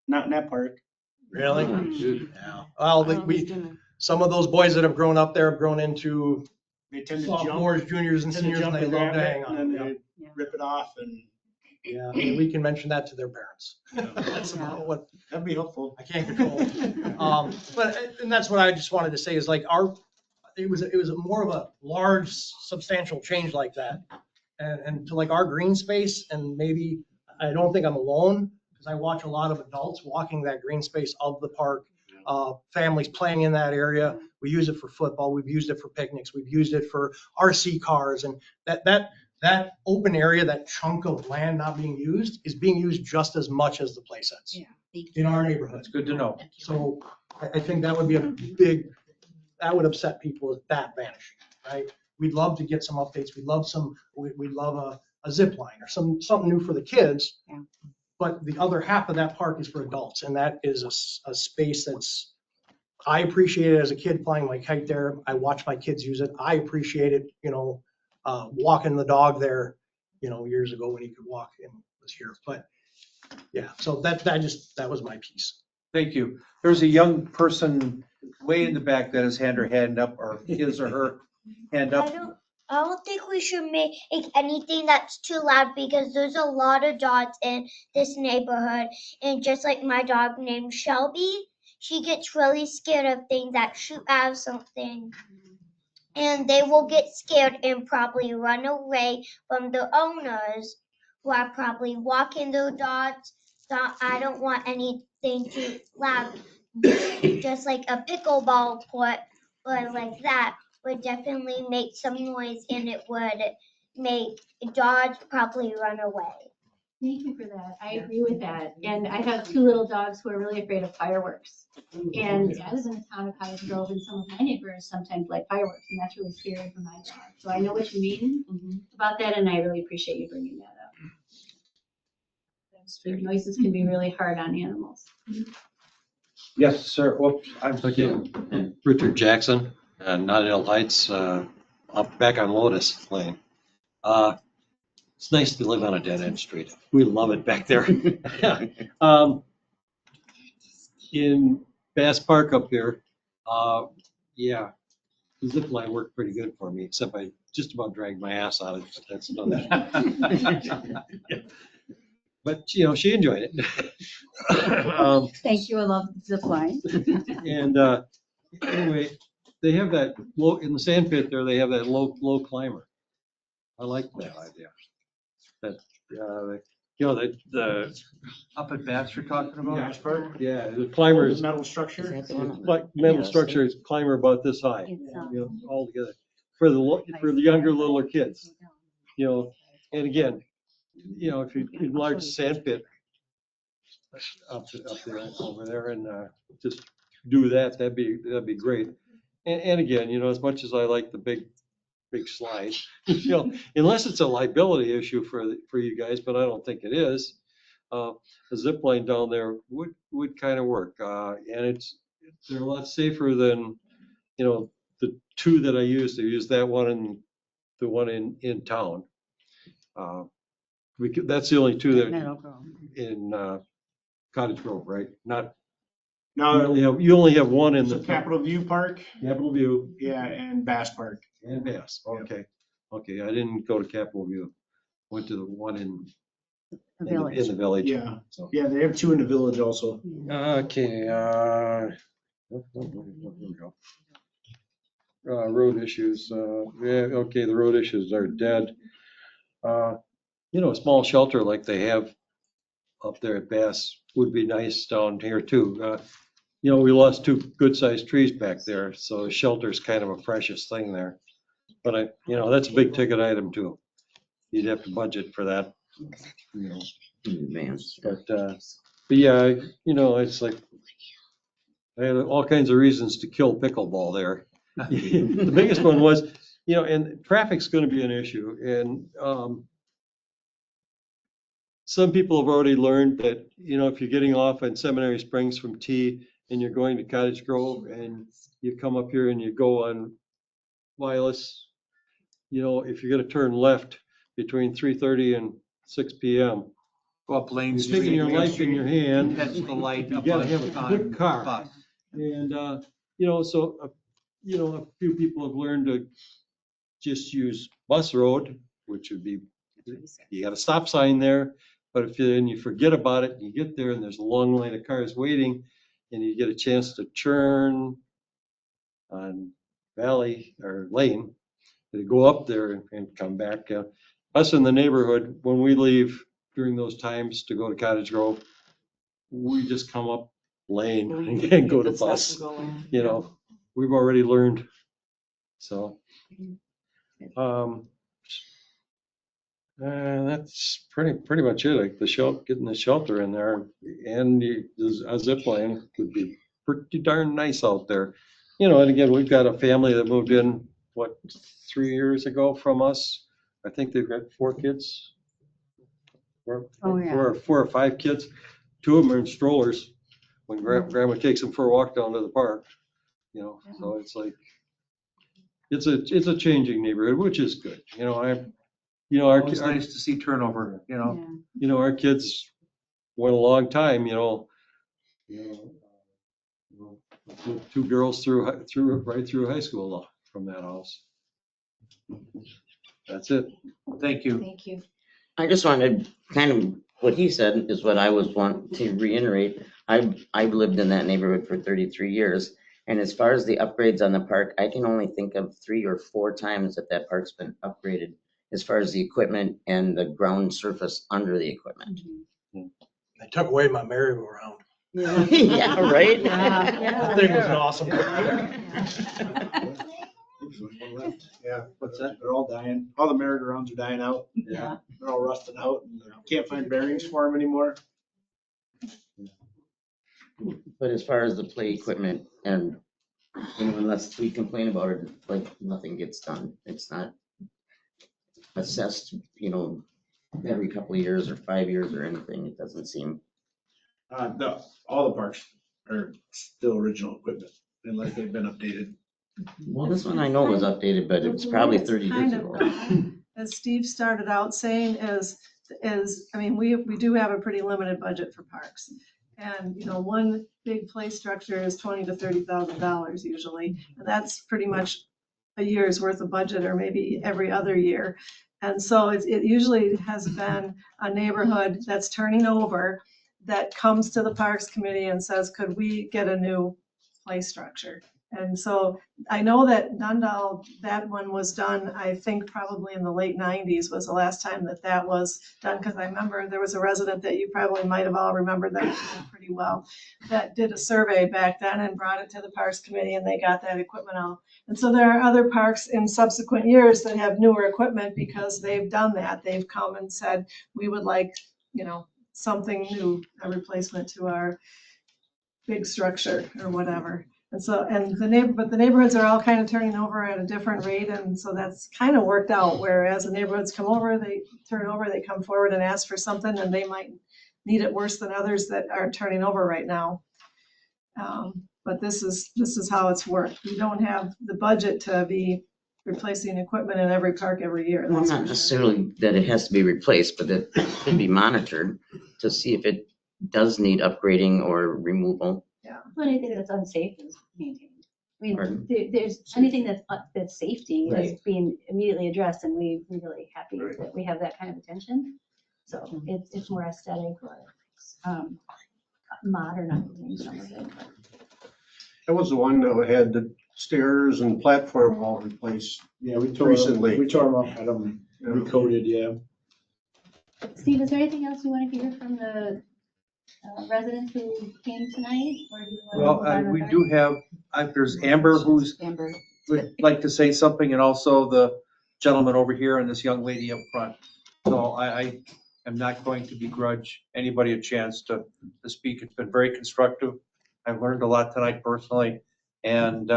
Not in that park. Really? Yeah. Well, Who's gonna- some of those boys that have grown up there have grown into They tend to jump. sophomores, juniors, and tend to seniors, and jump they and love grab to it, hang on. and Yeah. then they rip it off and Yeah, I mean, we can mention that to their parents. That's about what that'd be helpful. I can't control. And that's what I just wanted to say is like it was more of a large, substantial change like that. And to like our green space, and maybe, I don't think I'm alone, because I watch a lot of adults walking that green space of the park. families playing in that area. We use it for football. We've used it for picnics. We've used it for RC cars. And that open area, that chunk of land not being used is being used just as much as the play sets in our neighborhood. That's good to know. So I think that would be a big, that would upset people if that vanished, right? We'd love to get some updates. We'd love a zip line or something new for the kids. Yeah. But the other half of that park is for adults, and that is a space that's, I appreciate it as a kid flying my kite there. I watch my kids use it. I appreciate it, walking the dog there, years ago when he could walk and was here. But yeah, so that was my piece. Thank you. There's a young person way in the back that has had her hand up, or his or her hand up. I don't think we should make anything that's too loud because there's a lot of dogs in this neighborhood. And just like my dog named Shelby, she gets really scared of things that shoot out of something. And they will get scared and probably run away from the owners who are probably walking their dogs. So I don't want anything too loud. Just like a pickleball court or like that would definitely make some noise and it would make dogs probably run away. Thank you for that. I agree with that. And I have 2 little dogs who are really afraid of fireworks. And I live in the town of Cottage Grove, and some of my neighbors sometimes like fireworks, and that's really scary for my dog. So I know what you mean about that, and I really appreciate you bringing that up. The noises can be really hard on animals. Yes, sir. Whoops, I'm Thank sorry. you. Richard Jackson, Notting Heights, up back on Lotus Lane. It's nice to live on a dead end street. We love it back there. In Bass Park up there, yeah, the zip line worked pretty good for me, except I just about dragged my ass out of it. That's another. But she enjoyed it. Thank you. I love zip line. And anyway, they have that low in the sand pit there. They have that low climber. I like that idea. That the Up at Bass you're talking about? Bass Park? yeah, the climbers Metal structure? like metal structures climber about this high, all together for the younger, littler kids. And again, if you enlarge the sand pit up there over there and just do that, that'd be great. And again, as much as I like the big slide, unless it's a liability issue for you guys, but I don't think it is. A zip line down there would kind of work, and they're a lot safer than the 2 that I used. I used that one and the one in town. That's the only 2 that in Cottage Grove, right? Not. No, You only have one in the the Capitol View Park. Capitol View Yeah, and Bass Park. and Bass. Okay. Okay. I didn't go to Capitol View. Went to the one in the village. Yeah. So. Yeah, they have 2 in the village also. Okay. Here we go. Road issues. Yeah. Okay. The road issues are dead. A small shelter like they have up there at Bass would be nice down here too. We lost 2 good-sized trees back there, so shelter's kind of a precious thing there. But that's a big ticket item too. You'd have to budget for that, In advance. But yeah, it's like I had all kinds of reasons to kill pickleball there. The biggest one was, and traffic's going to be an issue, and some people have already learned that, if you're getting off in Seminary Springs from T and you're going to Cottage Grove and you come up here and you go on Wireless, if you're going to turn left between 3:30 and 6 p.m. Go up Lane You're Street. taking your life in your hand. Catch the light. You up gotta on- have a on good car. bus. And, so, a few people have learned to just use Bus Road, which would be, you got a stop sign there. But if you forget about it, you get there and there's a long line of cars waiting and you get a chance to churn on Valley or Lane, to go up there and come back. Us in the neighborhood, when we leave during those times to go to Cottage Grove, we just come up lane We and can go get to the stuff bus. and go in. You know, we've already learned. So, that's pretty much it. Like the shelter, getting the shelter in there, and a zip line would be pretty darn nice out there. You know, and again, we've got a family that moved in, 3 years ago from us. I think they've got 4 kids. Oh, yeah. 4 or 5 kids. 2 of them are in strollers when grandma takes them for a walk down to the park. You know, so it's like, it's a changing neighborhood, which is good. You know, It's nice to see turnover, you know. our kids went a long time, two girls right through high school from that house. That's it. Thank you. Thank you. I just wanted, kind of what he said is what I was wanting to reiterate. I've lived in that neighborhood for 33 years. And as far as the upgrades on the park, I can only think of 3 or 4 times that park's been upgraded as far as the equipment and the ground surface under the equipment. They took away my merry-go-round. Yeah, right? That thing was awesome. Yeah, what's that? They're all dying. All the merry-go-rounds are dying out. Yeah. They're all rusting out and can't find bearings for them anymore. But as far as the play equipment and, unless we complain about it, like nothing gets done. It's not assessed, every couple of years or 5 years or anything. It doesn't seem. All the parks are still original equipment unless they've been updated. Well, this one I know was updated, but it was probably 30 years Kind of, ago. as Steve started out saying, I mean, we do have a pretty limited budget for parks. And, one big play structure is $20,000 to $30,000 usually. And that's pretty much a year's worth of budget, or maybe every other year. And so it usually has been a neighborhood that's turning over that comes to the Parks Committee and says, could we get a new play structure? And so I know that Dundalk, that one was done, I think probably in the late 90s was the last time that was done. Because I remember there was a resident that you probably might have all remembered that pretty well, that did a survey back then and brought it to the Parks Committee, and they got that equipment out. And so there are other parks in subsequent years that have newer equipment because they've done that. They've come and said, we would like, something new, a replacement to our big structure or whatever. And so, but the neighborhoods are all kind of turning over at a different rate. And so that's kind of worked out, whereas the neighborhoods come over, they turn over, they come forward and ask for something, and they might need it worse than others that are turning over right now. But this is how it's worked. We don't have the budget to be replacing equipment in every park every year. Well, not necessarily that it has to be replaced, but it should be monitored to see if it does need upgrading or removal. Yeah. Well, anything that's unsafe is maintained. I Pardon? mean, there's anything that's safety Right. is being immediately addressed, and we're really happy that we have that kind of attention. So it's more aesthetic or modernizing some of it. That was the one that had the stairs and platform all replaced. Yeah, we tore Recently. them up, had them recoded, yeah. Steve, is there anything else you want to hear from the residents who came tonight? Or do you want to Well, move on we with do have, there's Amber who's would like to say something, and also the gentleman over here and this young lady up front. So I am not going to begrudge anybody a chance to speak. It's been very constructive. I've learned a lot tonight personally, and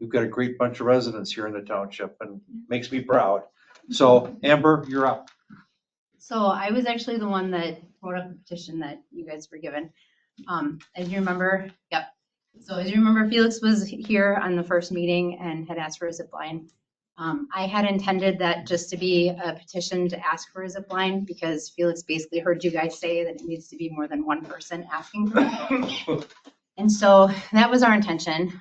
we've got a great bunch of residents here in the township, and makes me proud. So Amber, you're up. So I was actually the one that wrote up the petition that you guys were given. As you remember, So as you remember, Felix was here on the first meeting and had asked for a zip line. I had intended that just to be a petition to ask for a zip line, because Felix basically heard you guys say that it needs to be more than one person asking for it. And so that was our intention.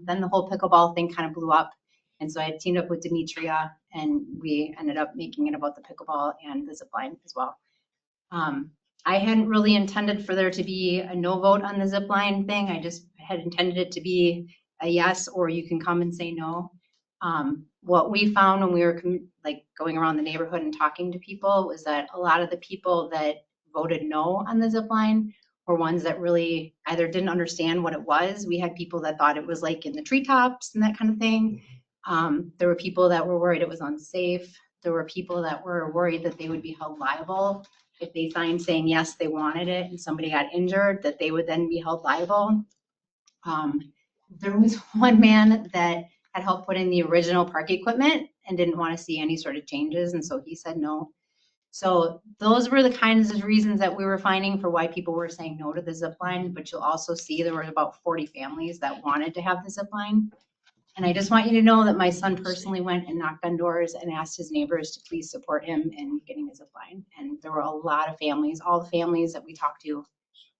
Then the whole pickleball thing kind of blew up. And so I had teamed up with Demetria, and we ended up making it about the pickleball and the zip line as well. I hadn't really intended for there to be a no vote on the zip line thing. I just had intended it to be a yes, or you can come and say no. What we found when we were going around the neighborhood and talking to people was that a lot of the people that voted no on the zip line were ones that really either didn't understand what it was. We had people that thought it was like in the treetops and that kind of thing. There were people that were worried it was unsafe. There were people that were worried that they would be held liable if they signed saying, yes, they wanted it and somebody got injured, that they would then be held liable. There was one man that had helped put in the original park equipment and didn't want to see any sort of changes. And so he said no. So those were the kinds of reasons that we were finding for why people were saying no to the zip line. But you'll also see there were about 40 families that wanted to have the zip line. And I just want you to know that my son personally went and knocked on doors and asked his neighbors to please support him in getting a zip line. And there were a lot of families, all the families that we talked to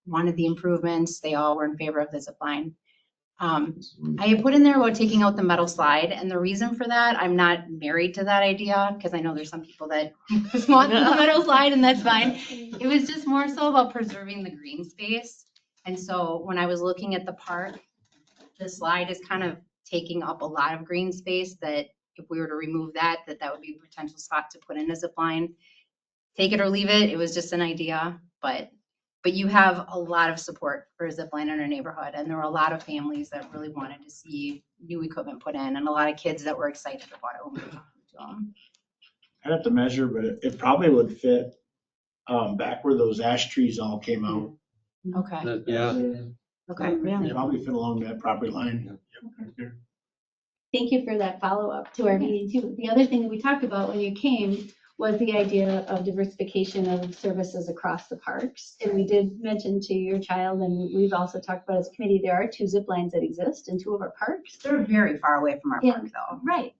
wanted the improvements. They all were in favor of the zip line. I had put in there about taking out the metal slide, and the reason for that, I'm not married to that idea, because I know there's some people that just want the metal slide, and that's fine. It was just more so about preserving the green space. And so when I was looking at the park, the slide is kind of taking up a lot of green space that if we were to remove that, that would be a potential spot to put in a zip line. Take it or leave it. It was just an idea, but you have a lot of support for a zip line in our neighborhood. And there were a lot of families that really wanted to see new equipment put in and a lot of kids that were excited about it when we were talking to them. I'd have to measure, but it probably would fit back where those ash trees all came out. Okay. Yeah. Okay. It'd probably fit along that property line. Right there. Thank you for that follow-up to our meeting too. The other thing that we talked about when you came was the idea of diversification of services across the parks. And we did mention to your child, and we've also talked about as a committee, there are 2 zip lines that exist in 2 of our parks. They're very far away from our park though. Right.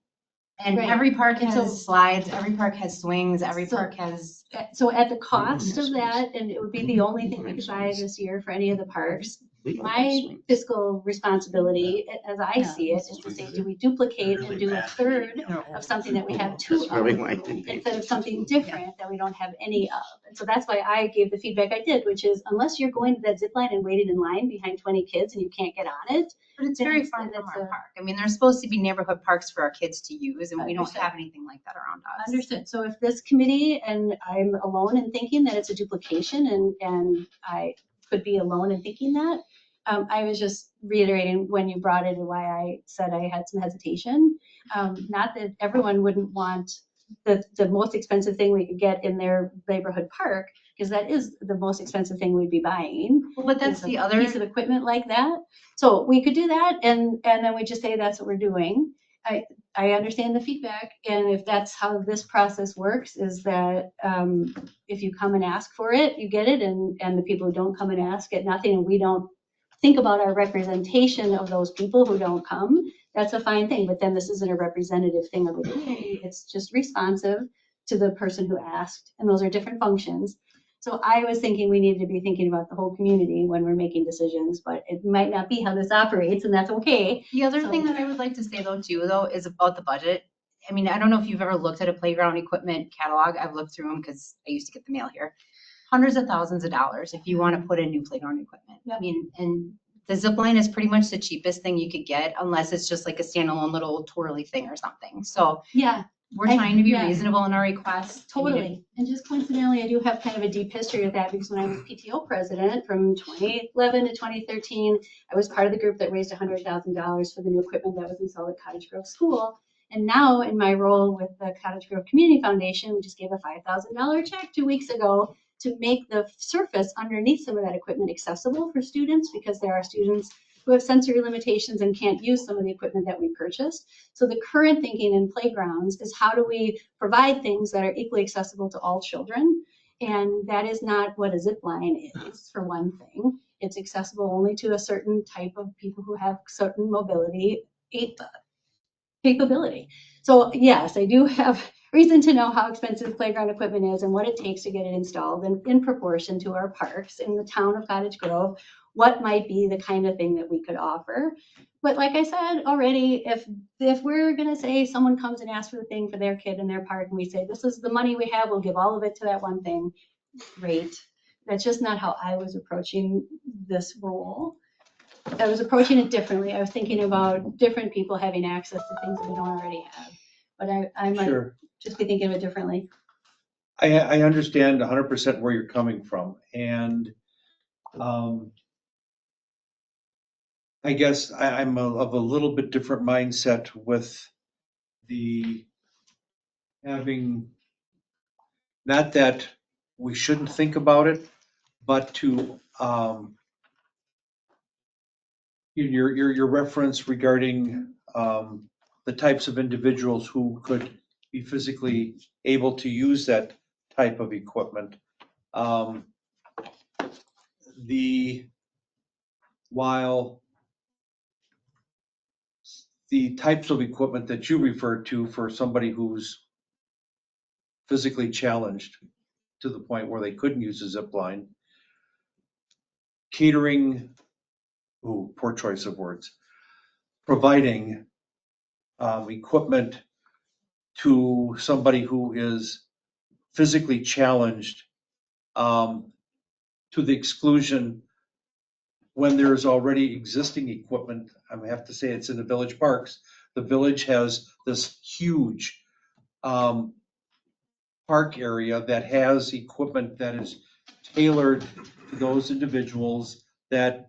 And Right. every park And has so- slides, every park has swings, every park has. So at the cost of that, and it would be the only thing we could buy this year for any of the parks, my fiscal responsibility, as I see it, is to say, do we duplicate and do a third of something that we have 2 of, instead of something different that we don't have any of? And so that's why I gave the feedback I did, which is unless you're going to that zip line and waiting in line behind 20 kids and you can't get on it. But it's very far from our park. I mean, there's supposed to be neighborhood parks for our kids to use, and we don't have anything like that around us. Understood. So if this committee, and I'm alone in thinking that it's a duplication, and I could be alone in thinking that, I was just reiterating when you brought it and why I said I had some hesitation. Not that everyone wouldn't want the most expensive thing we could get in their neighborhood park, because that is the most expensive thing we'd be buying. Well, but that's is a the other piece of equipment like that. So we could do that, and then we just say that's what we're doing. I understand the feedback, and if that's how this process works, is that if you come and ask for it, you get it, and the people who don't come and ask get nothing, and we don't think about our representation of those people who don't come, that's a fine thing. But then this isn't a representative thing of the community. It's just responsive to the person who asked, and those are different functions. So I was thinking we needed to be thinking about the whole community when we're making decisions, but it might not be how this operates, and that's okay. The other thing that I would like to say though too, though, is about the budget. I mean, I don't know if you've ever looked at a playground equipment catalog. I've looked through them because I used to get the mail here. Hundreds of thousands of dollars if you want to put in new playground equipment. I mean, and the zip line is pretty much the cheapest thing you could get, unless it's just like a standalone little twirly thing or something. So yeah, we're trying to be yeah. reasonable in our requests. Totally. And just coincidentally, I do have kind of a deep history of that, because when I was PTO president from 2011 to 2013, I was part of the group that raised $100,000 for the new equipment that was installed at Cottage Grove School. And now in my role with the Cottage Grove Community Foundation, we just gave a $5,000 check 2 weeks ago to make the surface underneath some of that equipment accessible for students, because there are students who have sensory limitations and can't use some of the equipment that we purchased. So the current thinking in playgrounds is how do we provide things that are equally accessible to all children? And that is not what a zip line is, for one thing. It's accessible only to a certain type of people who have certain mobility capability. So yes, I do have reason to know how expensive playground equipment is and what it takes to get it installed, and in proportion to our parks in the town of Cottage Grove, what might be the kind of thing that we could offer. But like I said already, if we're gonna say someone comes and asks for the thing for their kid in their park, and we say, this is the money we have, we'll give all of it to that one thing, great. That's just not how I was approaching this role. I was approaching it differently. I was thinking about different people having access to things that we don't already have. But I might Sure. just be thinking of it differently. I understand 100% where you're coming from. And I guess I'm of a little bit different mindset with the having, not that we shouldn't think about it, but to, your reference regarding, the types of individuals who could be physically able to use that type of equipment. While the types of equipment that you referred to for somebody who's physically challenged to the point where they couldn't use a zip line, catering, poor choice of words, providing equipment to somebody who is physically challenged, to the exclusion when there's already existing equipment. I have to say it's in the village parks. The village has this huge park area that has equipment that is tailored to those individuals that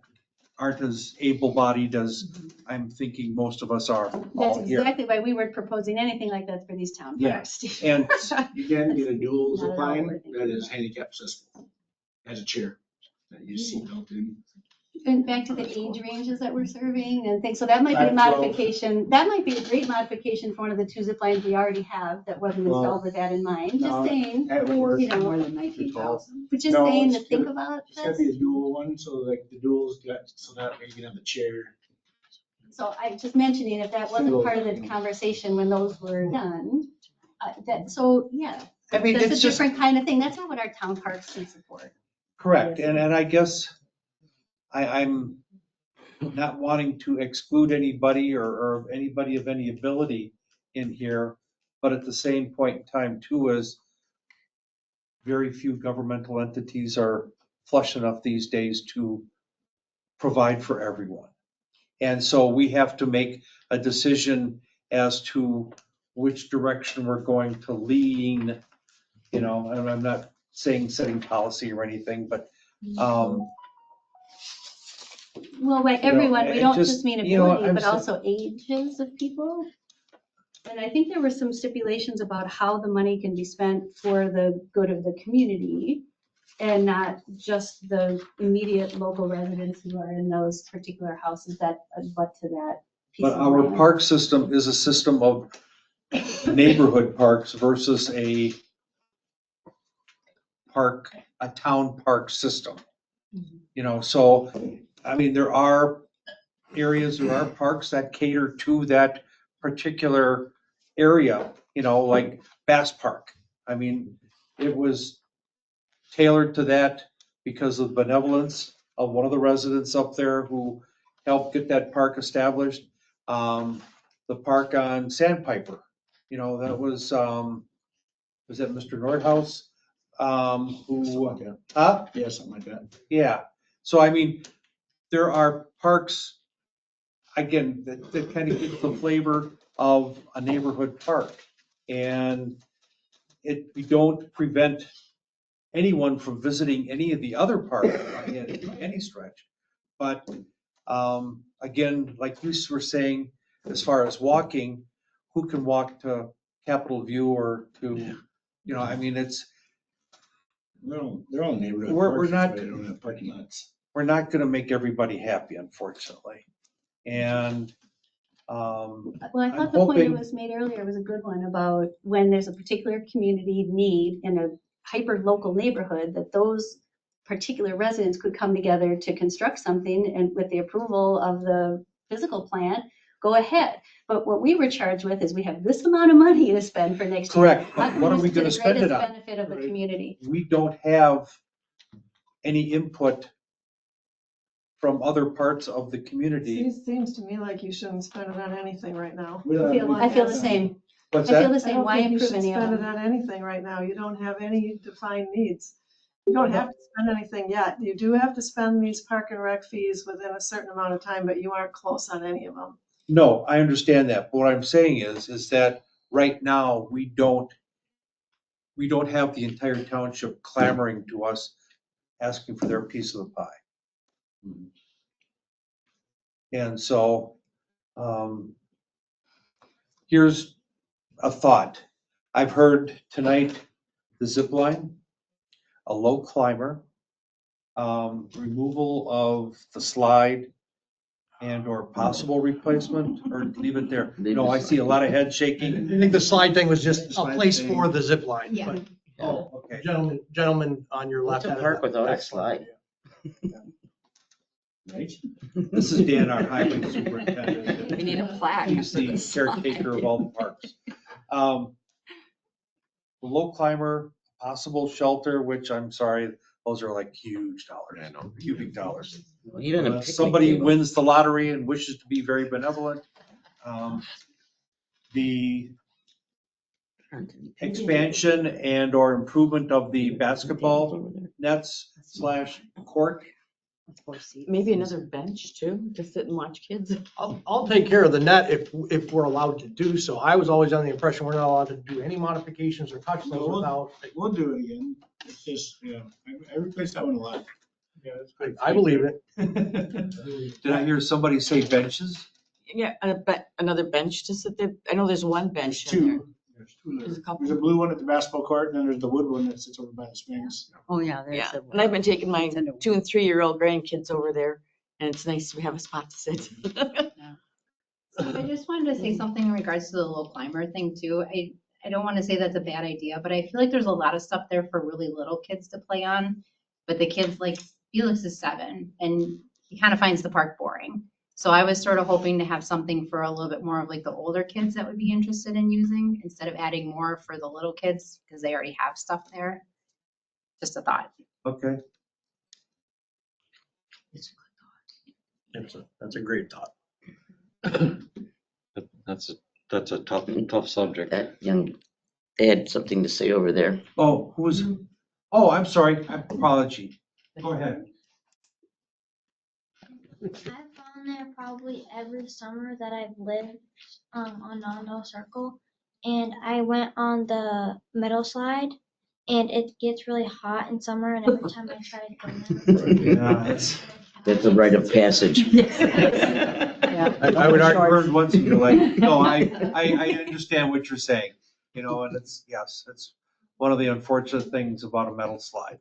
aren't as able-bodied as I'm thinking most of us are That's all here. exactly why we weren't proposing anything like that for these town Yeah. parks. And You can get a dual Not at zip all line what we're thinking that is about. handicap accessible, has a chair that you see built in. And back to the age ranges that we're serving and things, so that might be a 5, 12. modification, that might be a great modification for one of the 2 zip lines we already have that wasn't Well, installed with that in mind, just no, saying, That would work. you know, More than 19,000. but just No, saying to it's think good. about It's gotta this. be a dual one, so like the duals got, so that way you can have the chair. So I just mentioning if that wasn't Single. part of the conversation when those were done, so, yeah. I mean, That's a it's just different kind of thing, that's not what our town parks can support. correct. And I guess I'm not wanting to exclude anybody or anybody of any ability in here, but at the same point in time too, is very few governmental entities are flush enough these days to provide for everyone. And so we have to make a decision as to which direction we're going to lean, and I'm not saying setting policy or anything, but, Well, by You know, everyone, we it don't just- just mean you know what, ability, I'm but so- also ages of people. And I think there were some stipulations about how the money can be spent for the good of the community and not just the immediate local residents who are in those particular houses that abut to that piece but of our land. park system is a system of neighborhood parks versus a town park system. So, I mean, there are areas, there are parks that cater to that particular area, like Bass Park. I mean, it was tailored to that because of benevolence of one of the residents up there who helped get that park established. The park on Sandpiper, that was that Mr. Nordhaus? Something like Who, that. huh? Yeah, something like that. Yeah, so I mean, there are parks, again, that kind of give the flavor of a neighborhood park. And we don't prevent anyone from visiting any of the other parks by any stretch. But, again, like you were saying, as far as walking, who can walk to Capitol View or to, I mean, They're all neighborhood We're parks, not- but they don't have parking lots. we're not gonna make everybody happy, unfortunately. And, Well, I I'm thought the point that hoping- was made earlier was a good one about when there's a particular community need in a hyper-local neighborhood, that those particular residents could come together to construct something and with the approval of the physical plan, go ahead. But what we were charged with is we have this amount of money to spend for next year. correct, How but can what are use we it to gonna the spend it greatest on? benefit of the community? We don't have any input from other parts of the community. Seems to me like you shouldn't spend it on anything right now. I feel the same. What's I feel that? the same. Why improve any of Spend it them? on anything right now. You don't have any defined needs. You don't have to spend anything yet. You do have to spend these park and rec fees within a certain amount of time, but you aren't close on any of them. No, I understand that. But what I'm saying is that right now, we don't have the entire township clamoring to us, asking for their piece of the pie. And so, here's a thought. I've heard tonight the zip line, a low climber, removal of the slide and or possible replacement, or leave it there. No, I see a lot of head I shaking. think the slide thing was just a Slide place thing. for the zip line. Yeah. but Oh, okay. Gentleman on your left. What's a had park without a excellent slide? Right? This is Dan, our highway superintendent. We need a plaque. He's the caretaker of all the parks. The low climber, possible shelter, which I'm sorry, those are like huge dollars, cubic dollars. Even a Unless picnic somebody table. wins the lottery and wishes to be very benevolent. The expansion and or improvement of the basketball nets / court. Maybe another bench too, to sit and watch kids. I'll take care of the net if we're allowed to do so. I was always under the impression we're not allowed to do any modifications or touch those without. We'll do it again. It's just, yeah, I replaced that one a lot. Yeah, it's great. I believe it. Did I hear somebody say benches? Yeah, another bench to sit there. I know there's one bench in there. There's two. There's a couple. There's a blue one at the basketball court, and then there's the wood one that sits over by the Sphinx. Oh, yeah, yeah. And I've been taking my 2 and 3-year-old grandkids over there, and it's nice to have a spot to sit. I just wanted to say something in regards to the low climber thing too. I don't want to say that's a bad idea, but I feel like there's a lot of stuff there for really little kids to play on. But the kids, like Felix is 7 and he kind of finds the park boring. So I was sort of hoping to have something for a little bit more of like the older kids that would be interested in using instead of adding more for the little kids because they already have stuff there. Just a thought. Okay. That's a great thought. That's a tough subject. That young, they had something to say over there. Oh, who was, oh, I'm sorry, apology. Go ahead. I've gone there probably every summer that I've lived on Nondale Circle, and I went on the metal slide, and it gets really hot in summer, and every time I try to go in. Yeah, That's a rite of passage. I would argue once and you're like, no, I understand what you're saying, you know, and it's, yes, it's one of the unfortunate things about a metal slide.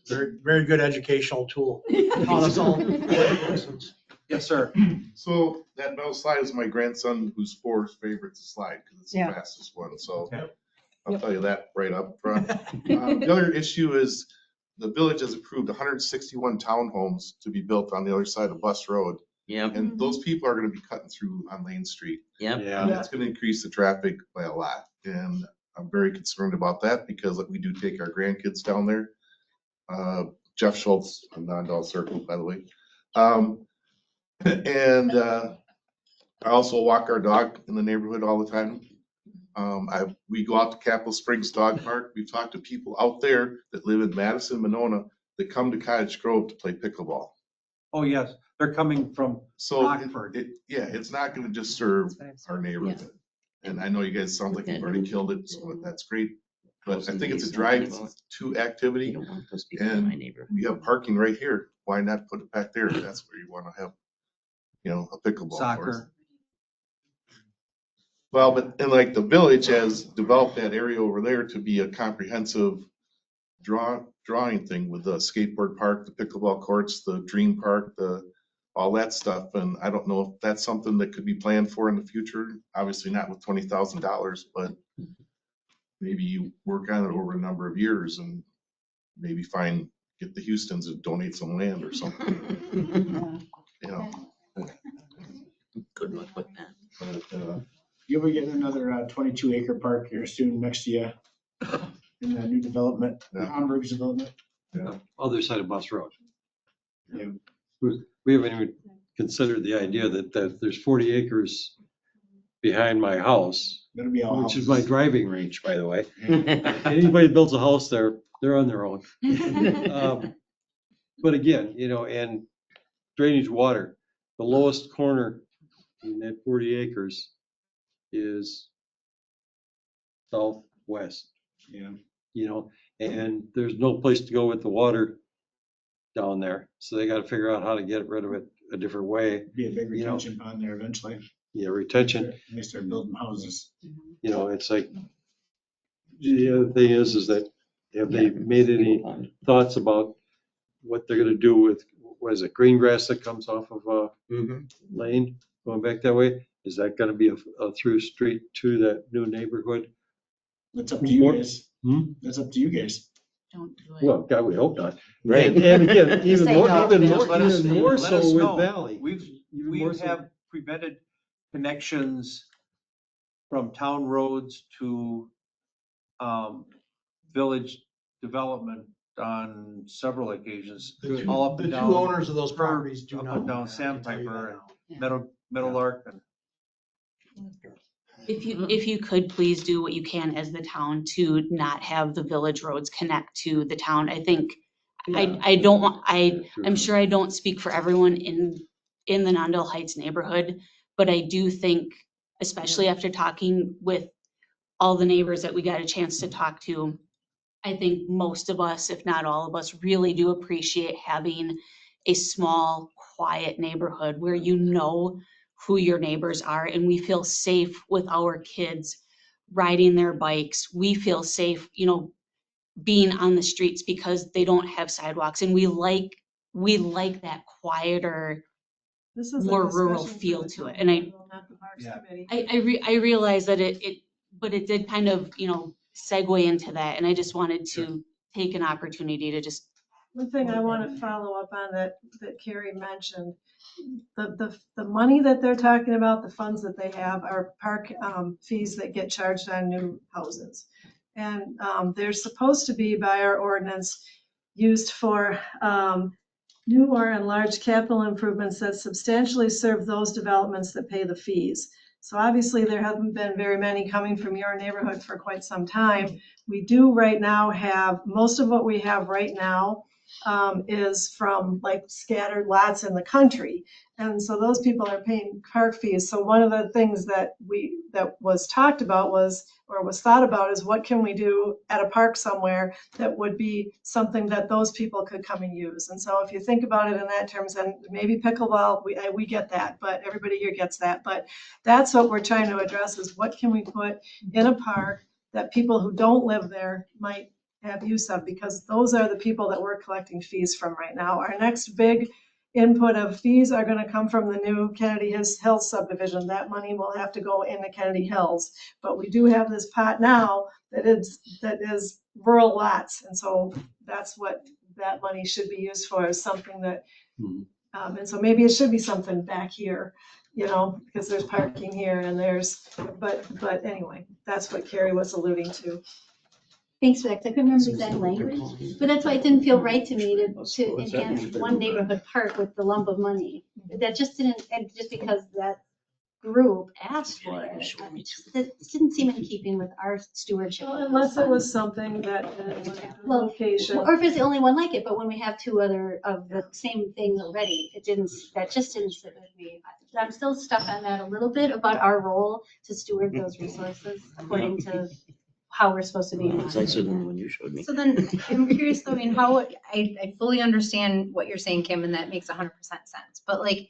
Very, very good educational tool. Taught us all. Yes, sir. So that metal slide is my grandson, who's 4's favorite to slide because it's the Yeah. fastest one. So Okay. I'll tell you that right up front. The other issue is the village has approved 161 townhomes to be built on the other side of Bus Road. Yep, And those people are going to be cutting through on Lane Street. yep. And it's going to increase the traffic by a lot. And I'm very concerned about that because we do take our grandkids down there. Jeff Schultz from Nondale Circle, by the way. And I also walk our dog in the neighborhood all the time. We go out to Capitol Springs Dog Park. We've talked to people out there that live in Madison, Monona, that come to Cottage Grove to play pickleball. Oh, yes, they're coming from So, Rockford. it's not gonna just serve our neighborhood. And I know you guys sound like you've already killed it, so that's great. But I think it's a drive-to activity. You don't want those people in my neighborhood. We have parking right here. Why not put it back there? That's where you wanna have, a pickleball course. Soccer. Well, but, and like the village has developed that area over there to be a comprehensive drawing thing with the skateboard park, the pickleball courts, the dream park, all that stuff. And I don't know if that's something that could be planned for in the future. Obviously not with $20,000, but maybe you work on it over a number of years and maybe get the Houstons to donate some land or something. Good luck with that. But, You'll be getting another 22-acre park here soon next to you in that new development, Hamburg's development. Other side of Bus Road. Yeah. We haven't even considered the idea that there's 40 acres behind my house, That'll be all which is my houses. driving range, by the way. Anybody that builds a house there, they're on their own. But again, and drainage water, the lowest corner in that 40 acres is southwest, Yeah. and there's no place to go with the water down there. So they gotta figure out how to get rid of it a different way. Be a big You know. retention pond there eventually. Yeah, retention, And they start building houses. you know, it's like, the other thing is that have they made any thoughts about what they're gonna do with, what is it, green grass that comes off of, Lane, going back that way? Is that gonna be a through street to that new neighborhood? That's up to you More- guys. Hmm? That's up to you guys. Don't do it. Well, God, we hope not. Right. And again, even Say more, no. even Just let us- more let us so with know. Valley. We more so- have prevented connections from town roads to village development on several occasions. The two, All up the and two down, owners of those properties do up not. and down own that, I can tell you that Sandpiper now. and Meadowlark and If you could please do what you can as the town to not have the village roads connect to the town. I think, I don't want, I'm sure I don't speak for everyone in the Nondale Heights neighborhood, but I do think, especially after talking with all the neighbors that we got a chance to talk to, I think most of us, if not all of us, really do appreciate having a small, quiet neighborhood where you know who your neighbors are and we feel safe with our kids riding their bikes. We feel safe, you know, being on the streets because they don't have sidewalks, and we like that quieter, This is a more rural discussion for feel the to it. town And I council, not the Parks Committee. I realize that but it did kind of, you know, segue into that, and I just wanted to take an opportunity to just. One thing I want to follow up on that Carrie mentioned, the money that they're talking about, the funds that they have are park fees that get charged on new houses. And they're supposed to be, by our ordinance, used for new or enlarged capital improvements that substantially serve those developments that pay the fees. So obviously, there haven't been very many coming from your neighborhood for quite some time. We do right now have, most of what we have right now is from like scattered lots in the country. And so those people are paying park fees. So one of the things that was talked about was thought about is what can we do at a park somewhere that would be something that those people could come and use. And so if you think about it in that terms, and maybe pickleball, we get that, but everybody here gets that. But that's what we're trying to address is what can we put in a park that people who don't live there might have use of, because those are the people that we're collecting fees from right now. Our next big input of fees are going to come from the new Kennedy Hills subdivision. That money will have to go into Kennedy Hills. But we do have this pot now that is rural lots. And so that's what that money should be used for, is something that, and so maybe it should be something back here, you know, because there's parking here and but anyway, that's what Carrie was alluding to. Thanks for that, 'cause I couldn't remember the exact language, but that's why it didn't feel right to me to enhance one neighborhood park with the lump of money. That just didn't, and just because that group asked for it, it didn't seem in keeping with our stewardship. Well, unless it was something that Well, location. or if it's the only one like it, but when we have two other of the same thing already, that just didn't sit with me. I'm still stuck on that a little bit about our role to steward those resources according to how we're supposed to be. It's nicer than the one you showed me. So then I'm curious though, I mean, I fully understand what you're saying, Kim, and that makes 100% sense. But like,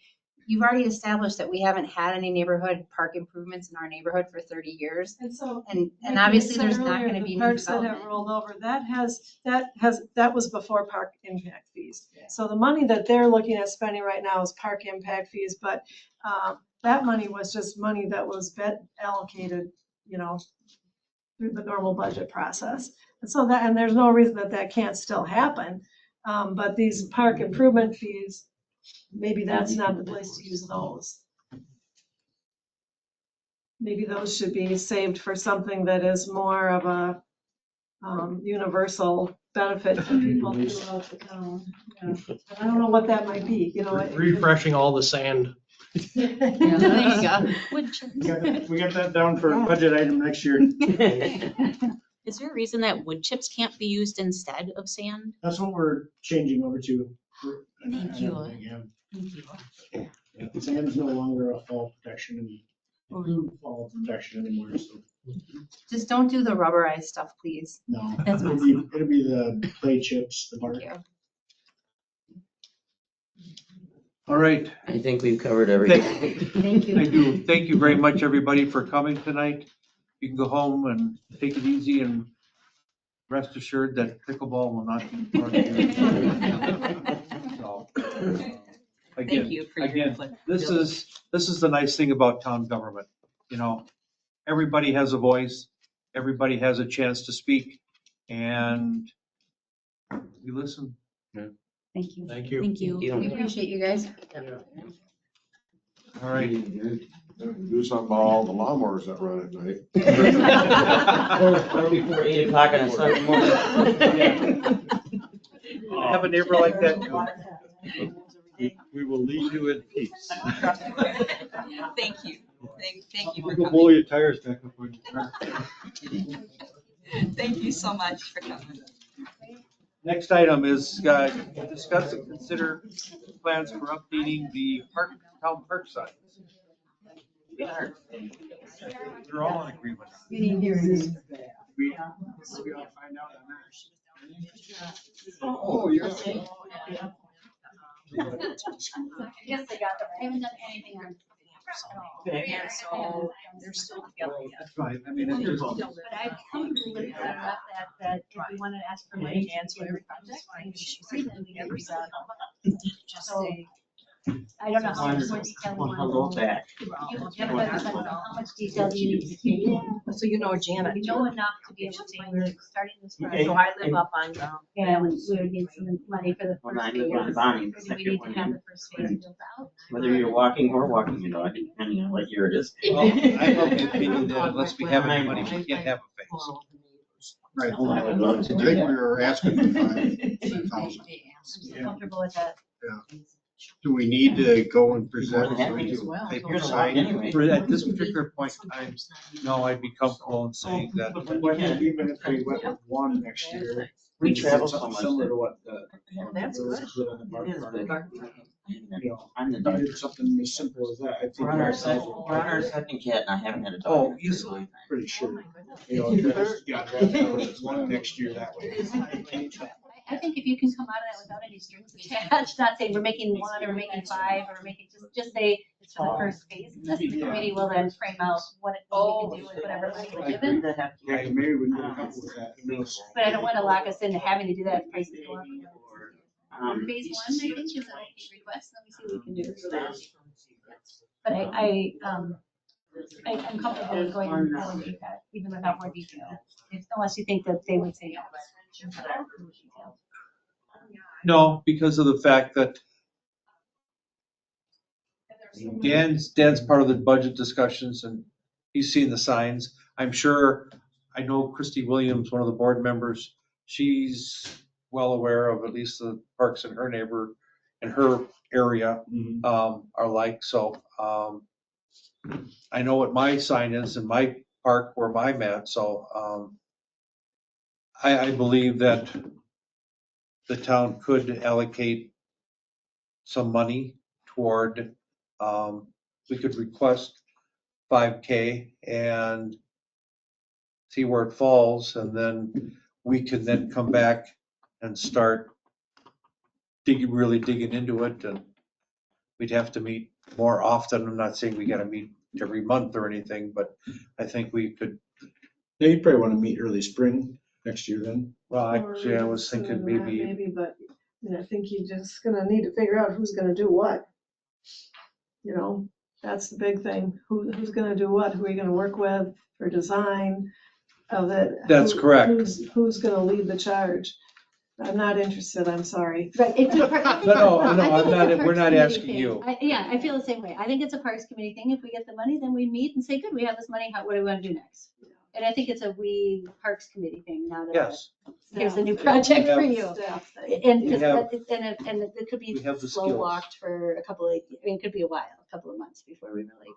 you've already established that we haven't had any neighborhood park improvements in our neighborhood for 30 years. And so. And like I obviously said there's not earlier, gonna the be new parks that have development. rolled over, that was before park impact fees. So the money that they're looking at spending right now is park impact fees, but that money was just money that was allocated, you know, through the normal budget process. And so and there's no reason that can't still happen. But these park improvement fees, maybe that's not the place to use those. Maybe those should be saved for something that is more of a universal benefit to people throughout the town. Yeah. I don't know what that might be, you know. Refreshing all the sand. There you go. Wood chips. We got that down for a budget item next year. Is there a reason that wood chips can't be used instead of sand? That's what we're changing over to. Thank you. Yeah. Thank you. Sand's no longer a fall protection and fall protection anymore, so Just don't do the rubberized stuff, please. no. That's It'll be the clay chips, the bark. Thank you. All right. I think we've covered everything. Thank you. I do. Thank you very much, everybody, for coming tonight. You can go home and take it easy and rest assured that pickleball will not be part of your. So, Again, Thank you for your again, input. this is the nice thing about town government. You know, everybody has a voice, everybody has a chance to speak, and we listen. Thank you. Thank you. Thank you. We appreciate you guys. All right. Do something about all the lawnmowers that run at night. Or before 8 o'clock on a Sunday morning. I have a neighbor like that too. We will leave you in peace. Thank you. Thank you for Go coming. blow your tires back up on your car. Thank you so much for coming. Next item is discuss and consider plans for updating the town park signs. We're all in agreement. You need yours. Oh, you're saying. Yes, I got them. I haven't done anything on. And so they're still together yet. That's fine. I mean, it's just. But I comfortable with that if we wanted to ask for money. And so every project's fine. Then we can use that. So, I don't know how much more detail we I'll go want. back. How much detail do you need to take? So you know Janet. We know enough to be able to say we're starting this project. So I live up on, And we would need some money for the When I first live on phase. Bonnie, the Or do we second need one to have in. the first phase built out? Whether you're walking or walking your dog, depending on what year it is. Well, I'm of the opinion that unless we have any money, we can't have a phase. Right. I would love I to think do we that. were asking for 5,000. I'm just comfortable with that. Do we need to go and present? More than happy to. some paper You're the sign? one anyway. For at this particular point in time, no, I'd be comfortable in saying that. Even if we went with one next year. We travel so something much Similar that- to what the. Well, that's good. On the park It is, park. but You know, I'm the you dog. did something as simple as that. I think We're on our ourselves second, would we're on our cover it. second cat and I haven't had a dog. Oh, in a easily. long time. Pretty sure. You know, because, yeah, that's one next year that way. I think if you can come out of that without any strings attached, not saying we're making one or we're making five or we're making, just say it's for the first phase. And this committee will then frame out what we can do with whatever money we're given. Yeah, maybe we could come up with that. But I don't want to lock us into having to do that if prices go up. Um, Phase one, I think, is a request. Let me see what we can do. But I'm comfortable with going and do that, even without more detail. Unless you think that they would say yes. No, because of the fact that Dan's part of the budget discussions and he's seen the signs. I'm sure, I know Christy Williams, one of the board members, she's well aware of at least the parks in her in her area, are like, so, I know what my sign is in my park where I'm at, so, I believe that the town could allocate some money toward, we could request 5K and see where it falls, and then we can then come back and start really digging into it, and we'd have to meet more often. I'm not saying we gotta meet every month or anything, but I think we could, Yeah, you probably want to meet early spring next year then. well, actually, I was thinking maybe, Maybe, but I think you're just gonna need to figure out who's gonna do what. You know, that's the big thing. Who's gonna do what? Who are you gonna work with for design of it? That's correct. Who's gonna lead the charge? I'm not interested, I'm sorry. Right, it's a par- I think it's a No, par- I think I'm it's a not, Parks we're not Committee asking thing. you. Yeah, I feel the same way. I think it's a Parks Committee thing. If we get the money, then we meet and say, good, we have this money, what do we want to do next? And I think it's a Parks Committee thing, not a, Yes, here's a new project for you. Staff thing. And, We 'cause have- that- and it could be we have the slow skills. walked for a couple of, it could be a while, a couple of months before we really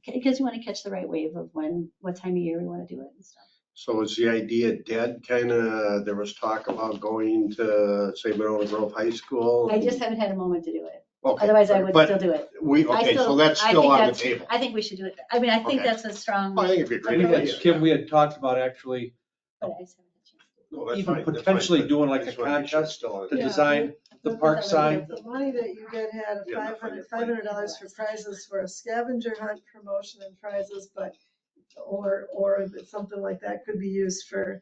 get. Because you want to catch the right wave of what time of year we want to do it and stuff. So is the idea dead, there was talk about going to, say, Mineral Grove High School? I just haven't had a moment to do it. Okay, Otherwise, I would but still do it. Okay, so that's I still think on the that's- table. I think we should do it. I mean, I think Okay. that's a strong. I think it'd be a great We had, idea. Kim, we had talked about actually But I just haven't had a chance to do No, that's even fine, that's potentially fine. doing I like a just wanna make sure it's contest still to on. design the park sign. The money that you get had Yeah, $500 for prizes for a scavenger hunt promotion and prizes, but, or if it's something like that could be used for,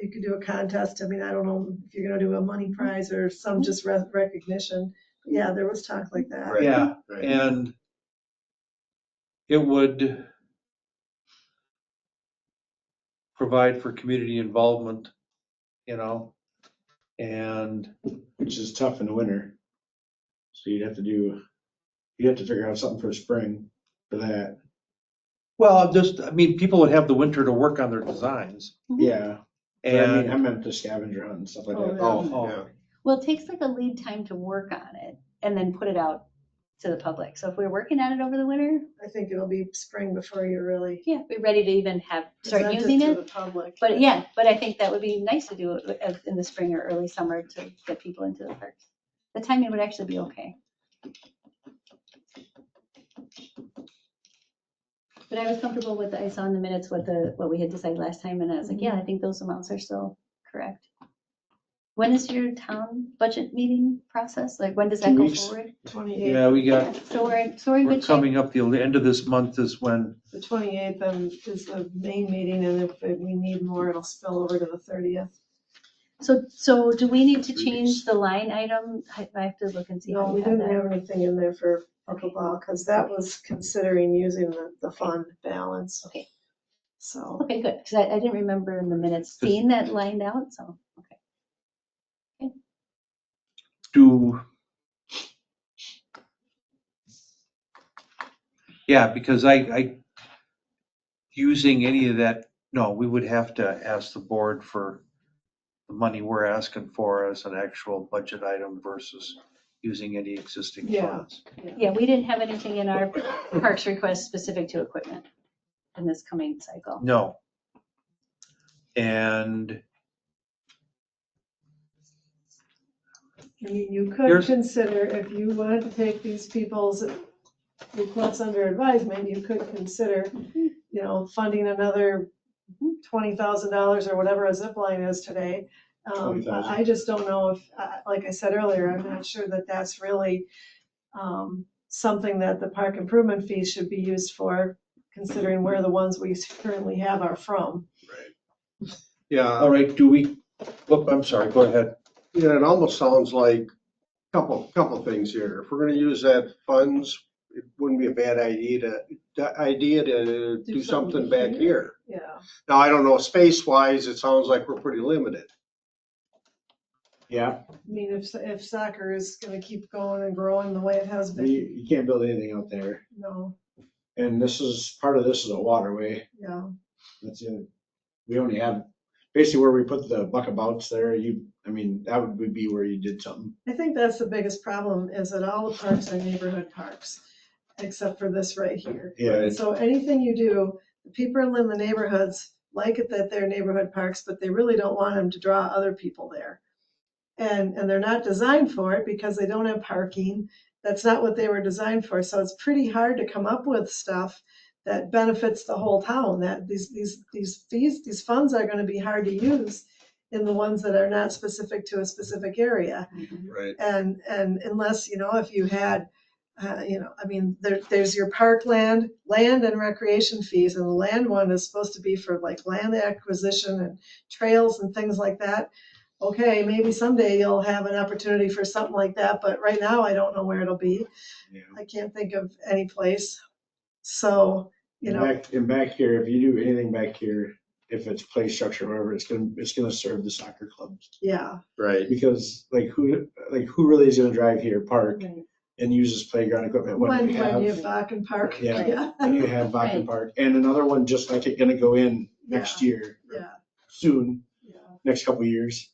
you could do a contest. I mean, I don't know if you're gonna do a money prize or some just recognition. Yeah, there was talk like that. Right. Yeah, Right. and it would provide for community involvement, you know, and Which is tough in the winter. So you'd have to figure out something for spring for that. well, just, I mean, people would have the winter to work on their designs. Yeah. But I mean, I And, meant the scavenger hunt and stuff like Oh, that. yeah. oh, Yeah. Well, it takes like a lead time to work on it and then put it out to the public. So if we're working on it over the winter, I think it'll be spring before you're really. yeah, we're ready to even start present using to it. the public. But yeah, but I think that would be nice to do it in the spring or early summer to get people into the parks. The timing would actually be okay. But I was comfortable with, I saw in the minutes what we had decided last time, and I was like, yeah, I think those amounts are still correct. When is your town budget meeting process? Like, when does that 2 go weeks. forward? 28th. yeah, we got, So we're in we're good shape. coming up, the end of this month is when, The 28th is the main meeting, and if we need more, it'll spill over to the 30th. So do we need to change the line item? I have to look and see No, how we we have didn't have that. anything in there for pickleball, because that was considering using the fund balance. Okay. So, Okay, good, because I didn't remember in the minutes seeing that lined out, so, okay. yeah, because using any of that, no, we would have to ask the board for the money we're asking for as an actual budget item versus using any existing Yeah. funds. Yeah, we didn't have anything in our parks request specific to equipment in this coming cycle. No. And you could Here's- consider, if you wanted to take these people's requests under advisement, you could consider, funding another $20,000 or whatever a zip line is today. 20,000. I just don't know if, like I said earlier, I'm not sure that that's really something that the park improvement fees should be used for, considering where the ones we currently have are from. Yeah, all right, I'm sorry, go ahead. yeah, it almost sounds like couple things here. If we're gonna use that funds, it wouldn't be a bad idea to do something back here. Yeah. Now, I don't know, space-wise, it sounds like we're pretty limited. Yeah, I mean, if soccer is gonna keep going and growing the way it has been, you can't build anything out there. no, And part of this is a waterway. yeah. That's it. We only have, basically where we put the buckabouts there, that would be where you did something. I think that's the biggest problem, is that all the parks are neighborhood parks, except for this right here. Yeah. So anything you do, the people in the neighborhoods like it that they're neighborhood parks, but they really don't want them to draw other people there. And they're not designed for it because they don't have parking. That's not what they were designed for. So it's pretty hard to come up with stuff that benefits the whole town. That these funds are gonna be hard to use in the ones that are not specific to a specific area. Right. And unless, if you had, there's your parkland, land and recreation fees, and the land one is supposed to be for like land acquisition and trails and things like that. Okay, maybe someday you'll have an opportunity for something like that, but right now I don't know where it'll be. Yeah. I can't think of any place. So, Back here, if you do anything back here, if it's play structure or whatever, it's gonna serve the soccer clubs. yeah. Right. Because who really is gonna drive here, park Right. and use this playground equipment When you have Bakken Park. Yeah. when you have Bakken Right. Park, and another one just like it gonna go in next year, Yeah. soon, next couple of years.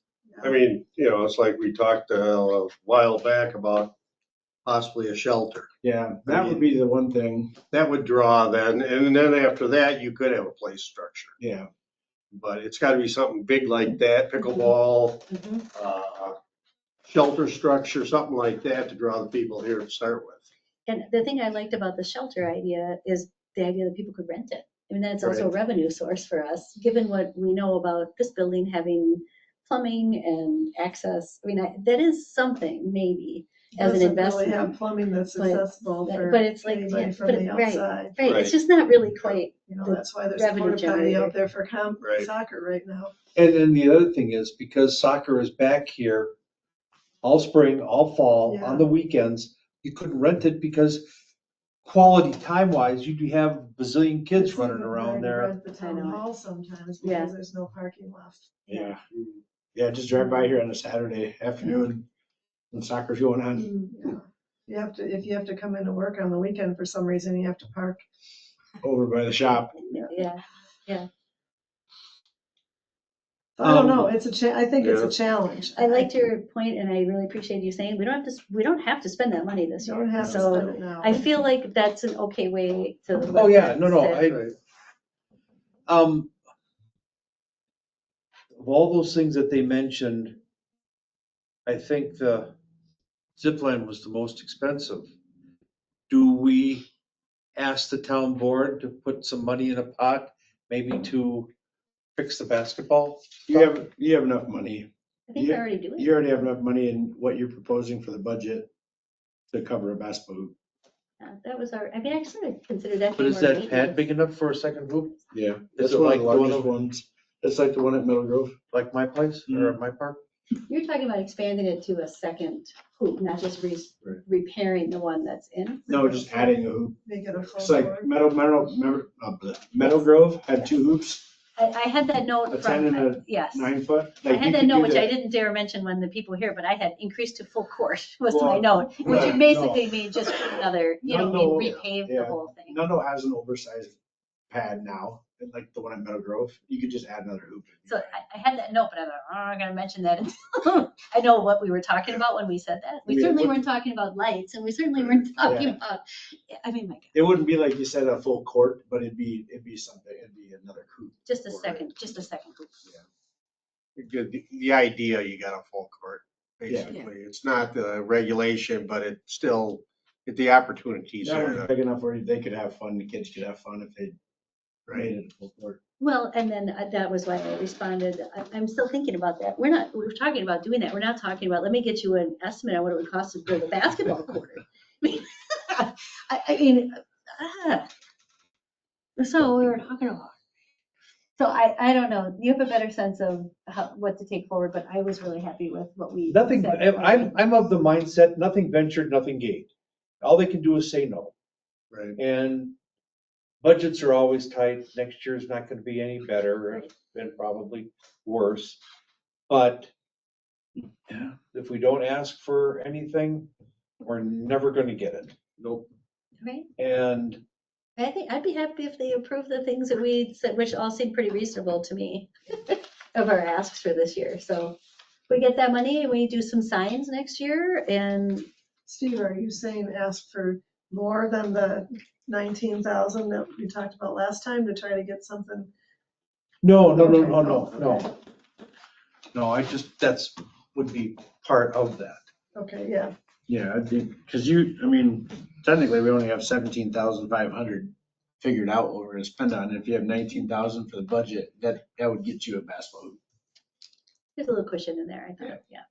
I mean, it's like we talked a while back about possibly a shelter. Yeah, that would be the one thing. That would draw then, and then after that, you could have a play structure. Yeah. But it's gotta be something big like that, pickleball, shelter structure, something like that to draw the people here to start with. And the thing I liked about the shelter idea is the idea that people could rent it. I mean, that's also a Right. revenue source for us, given what we know about this building having plumbing and access. I mean, that is something maybe as an Doesn't really investment. have plumbing that's but- accessible for But it's like, anybody yeah, from but the right, outside. right, Right. it's just not really quite. You know, the that's why there's a revenue porta potty generator. out there for Right. soccer right now. And then the other thing is, because soccer is back here all spring, all fall, Yeah. on the weekends, you couldn't rent it because quality time wise, you'd have a bazillion kids It's running even around hard to there. rent the town I know. hall sometimes Yeah. because there's no parking left. Yeah. Yeah, just drive by here on a Saturday afternoon when soccer's going on Yeah. If you have to come into work on the weekend for some reason, you have to park. over by the shop. Yeah, yeah. I don't know, it's I think it's Yeah. a challenge. I liked your point, and I really appreciate you saying we don't have to spend that money this You year. don't have to So spend it now. I feel like that's an okay way to. Oh, yeah, no, sit. of all those things that they mentioned, I think the zip line was the most expensive. Do we ask the town board to put some money in a pot, maybe to fix the basketball? You have enough money. I think they're already doing You already have enough money in what you're proposing for the budget to cover a basketball hoop. That was I mean, I sort of consider that. But being is more that pad maintenance. big enough for a second hoop? Yeah. Is That's it one like of the the one largest over- ones. It's like the one at Middle Grove. Like my place or my park? You're talking about expanding it to a second hoop, not just repairing the one that's in. No, just adding a hoop. Make it a full It's like board. Meadow Grove had 2 hoops, I had that note a 10 from, and a yes. 9 foot. I Like, had you that could note, do which that. I didn't dare mention when the people here, but I had increased to full court was my Well, note, which right, would basically mean just another, No, repave the yeah. whole thing. Nundle has an oversized pad now, and like the one at Meadow Grove. You could just add another hoop. So I had that note, but I thought, oh, I'm not gonna mention that until I know what we were talking about when we said that. We Yeah, certainly what- weren't talking about lights, and we certainly weren't talking Yeah. about, I mean, my God, It wouldn't be like you said a full court, but it'd be something. It'd be another hoop. just a second hoop. The idea, you got a full court, Yeah. basically. It's not the regulation, but it's still, the opportunities That there. one's to- big enough where they could have fun. The kids could have fun if they made it a full court. Well, and then that was why I responded, I'm still thinking about that. We're talking about doing that. We're not talking about, let me get you an estimate on what it would cost to build a basketball court. I mean, so we were talking about. So I don't know, you have a better sense of what to take forward, but I was really happy with what we. Nothing, said. I'm of the mindset, nothing ventured, nothing gained. All they can do is say no. Right. And budgets are always tight. Next year is not gonna be any better, it's been probably worse. But if we don't ask for anything, we're never gonna get it. Nope. Right? And I think I'd be happy if they approve the things that we said, which all seem pretty reasonable to me of our asks for this year. So we get that money and we do some signs next year and. Steve, are you saying ask for more than the 19,000 that we talked about last time to try to get something? no. No, that's would be part of that. Okay, yeah. Yeah, I think, because technically we only have 17,500 figured out what we're gonna spend on. If you have 19,000 for the budget, that would get you a basketball hoop. There's a little cushion in there, I thought, yeah.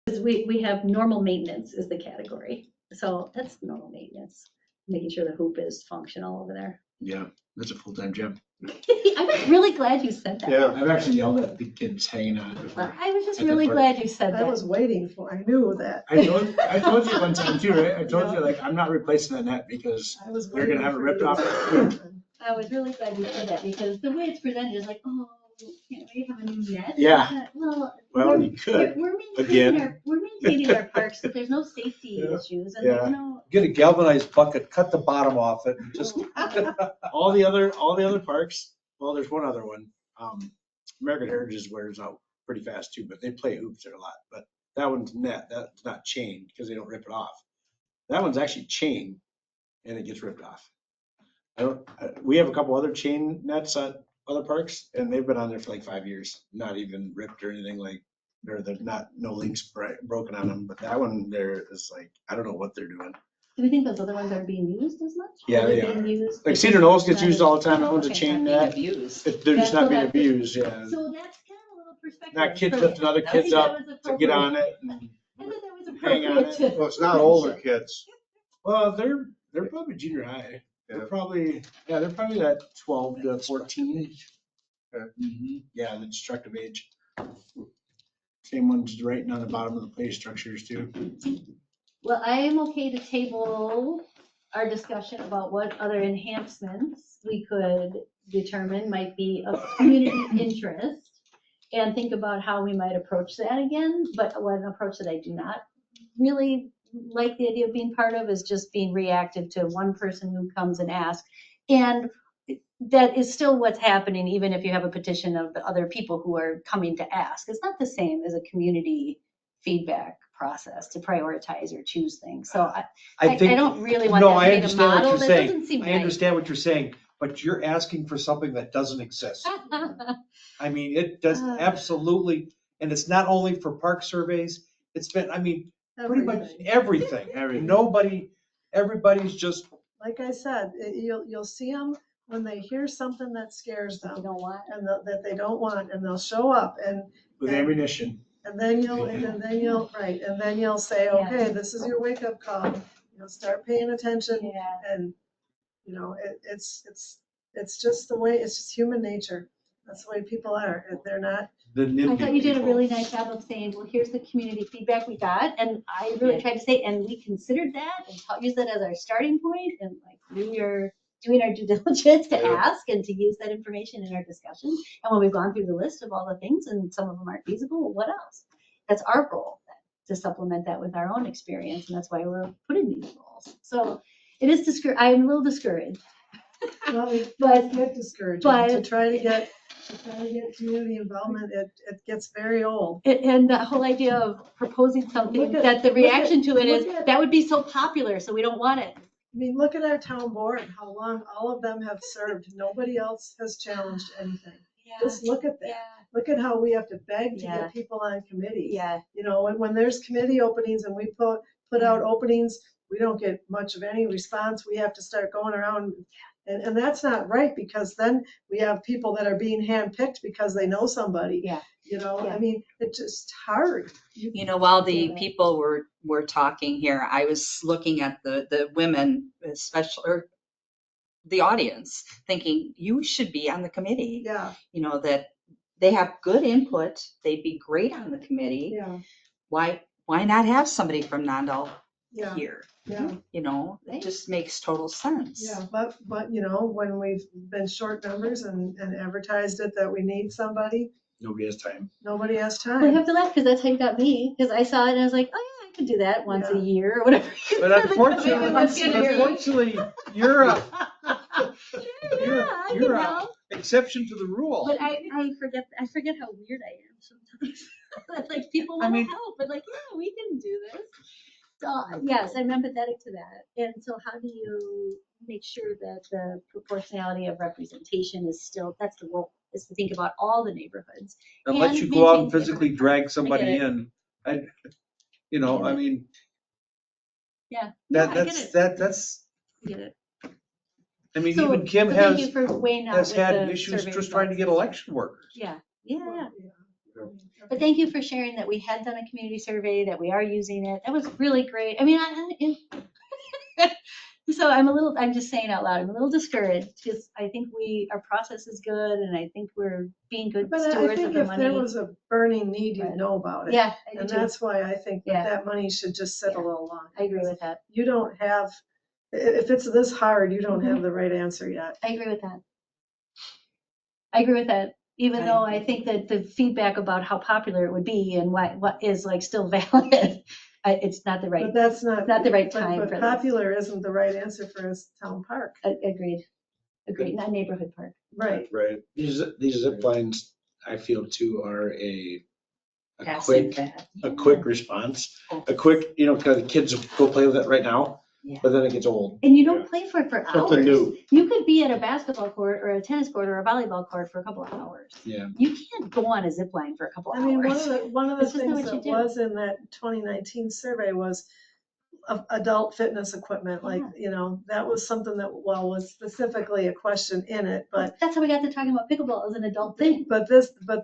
Because we have normal maintenance is the category. So that's normal maintenance, making sure the hoop is functional over there. Yeah, that's a full-time job. I'm really glad you said that. Yeah. I've actually yelled at the kids hanging on it before. I was just At the really park. glad you said I was that. waiting for, I knew that. I told you one time too, right? I told you, like, I'm not replacing that net because I was they're gonna waiting have it for ripped you off. to- I was really glad you said that because the way it's presented is like, oh, can't we have a new net? Yeah. Well, Well, you could, we're again. maintaining our parks, but there's no safety Yeah. issues and Yeah. there's no. Get a galvanized bucket, cut the bottom off it, and just. All the other parks, well, there's one other one. American Heritage wears out pretty fast too, but they play hoops there a lot. But that one's net, that's not chain because they don't rip it off. That one's actually chain and it gets ripped off. We have a couple other chain nets at other parks and they've been on there for like 5 years, not even ripped or anything like, they're not, no links broken on them. But that one there is like, I don't know what they're doing. Do we think those other ones are being used as much? Yeah, Are they being are. used? Like Cedar Knolls gets used all the time. That one's a Okay. chain Being net. abused. They're just Yeah, not so being that's- abused, yeah. So that's kind of a little perspective. Not kids for- lifting other I kids think that up was to get on appropriate. it. and- I thought that was hang on appropriate it. to Well, it's not older mention. kids. Well, they're probably junior high. They're Yeah. probably, yeah, they're probably that 12 to 14. Mhm. Yeah, the destructive age. Same ones writing on the bottom of the play structures too. Well, I am okay to table our discussion about what other enhancements we could determine might be of community interest and think about how we might approach that again. But one approach that I do not really like the idea of being part of is just being reactive to one person who comes and asks. And that is still what's happening, even if you have a petition of the other people who are coming to ask. It's not the same as a community feedback process to prioritize or choose things. So I don't really want No, that I to be a understand what model. you're That saying. doesn't seem I right. understand what you're saying, but you're asking for something that doesn't exist. I mean, it does absolutely, and it's not only for park surveys, it's been, I mean, pretty much everything. Everybody's just, Like I said, you'll see them when they hear something that scares them. They don't want. And that they don't want, and they'll show up With ammunition. and then you'll say, okay, this is your wake up call. Start paying attention. Yeah. And, it's just the way, it's just human nature. That's the way people are. They're not. the I NIMBY thought you did a people. really nice job of saying, well, here's the community feedback we got. And I really tried to say, and we considered that and used that as our starting point and like we are doing our due diligence to ask and to use that information in our discussion. And when we've gone through the list of all the things and some of them aren't feasible, well, what else? That's our goal, to supplement that with our own experience. And that's why we're putting these goals. So it is I'm a little discouraged. Well, But- it's get discouraging. but- To try to get community involvement, it gets very old. And the whole idea of proposing something Look at- that the look reaction at- to it is, look at- that would be so popular, so we don't want it. I mean, look at our town board, how long all of them have served. Nobody else has challenged anything. Just look at that. Look at how we have to beg to Yeah. get people on committees. Yeah. When there's committee openings and we put out openings, we don't get much of any response. We have to start going around. And that's not right, because then we have people that are being handpicked because they know somebody. Yeah. I mean, it's just hard. While the people were talking here, I was looking at the women, especially, or the audience, thinking you should be on the committee. Yeah. That they have good input. They'd be great on the committee. Yeah. Why not have somebody from Nondal Yeah. here? Yeah. It just makes total sense. Yeah, but when we've been short numbers and advertised it that we need somebody, Nobody has time. nobody has Well, you time. have to laugh, because that's how you got me, because I saw it and I was like, oh yeah, I could do that once a Yeah. year or whatever. But unfortunately, you're a Yeah, I you're can a help. exception to the rule. But I forget how weird I am sometimes. Like people want to help, but like, yeah, we can do this. So yes, I'm empathetic to that. And so how do you make sure that the proportionality of representation is still, that's the goal, is to think about all the neighborhoods. Unless you and go out and maintain the physically drag somebody it. in, I mean, Yeah. No, I get it. that's, I get it. I mean, So- even Kim so thank you has for weighing out with had the issues survey just trying to get results. election workers. Yeah. But thank you for sharing that we had done a community survey, that we are using it. That was really great. I mean, so I'm just saying out loud, I'm a little discouraged, because I think our process is good, and I think we're being good But I stewards of think the if money. there was a burning need, you'd know about it. Yeah, I do And too. that's why I think Yeah. that money should just sit a little longer. I agree with that. You don't have, if it's this hard, you don't have the right answer yet. I agree with that. Even though I think that the feedback about how popular it would be and what is like still valid, it's not the right. But that's not. the right but- time But for this. popular isn't the right answer for a town park. Agreed. Not neighborhood park. Right. Right. These zip lines, I feel too, are a Passive quick, bad. a quick response. A quick, because the kids go play with it right now, Yeah. but then it gets old. And you don't play for it for Something hours. new. You could be at a basketball court or a tennis court or a volleyball court for a couple of hours. Yeah. You can't go on a zip line for a couple I of mean, hours. one of the It's just not things what you that do. was in that 2019 survey was adult fitness equipment, like, that was something that, well, was specifically a question in it, but That's how we got to talking about pickleball as an adult thing. but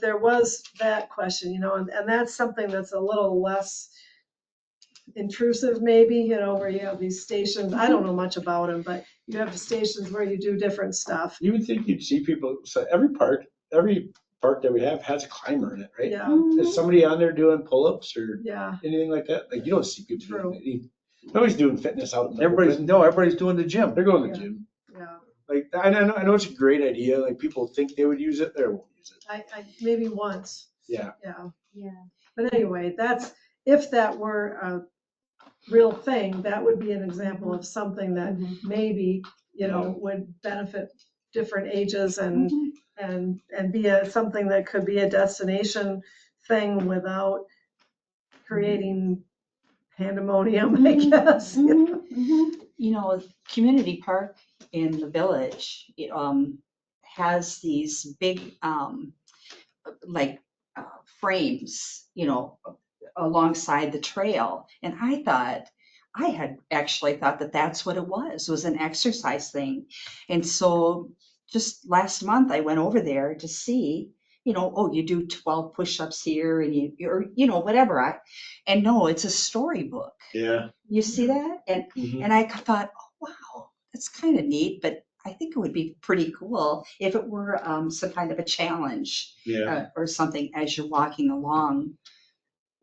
there was that question, and that's something that's a little less intrusive maybe, where you have these stations. I don't know much about them, but you have stations where you do different stuff. You would think you'd see people, so every park that we have has a climber in it, right? Yeah, Is somebody on there doing pull-ups or yeah, anything like that? Like, you don't see people True. doing it. Nobody's doing fitness out in the Everybody's open. doing the gym. They're going to the gym. yeah. Like, I know it's a great idea. Like, people think they would use it, they won't use it. I maybe once, Yeah. yeah. Yeah. But anyway, if that were a real thing, that would be an example of something that maybe, would benefit different ages and be something that could be a destination thing without creating pandemonium, I guess. Community park in the village, has these big, frames, alongside the trail. And I had actually thought that that's what it was an exercise thing. And so just last month I went over there to see, you do 12 push-ups here and whatever. And no, it's a storybook. Yeah. You see that? And I thought, oh, wow, that's kind of neat, but I think it would be pretty cool if it were some kind of a challenge or something as you're walking along.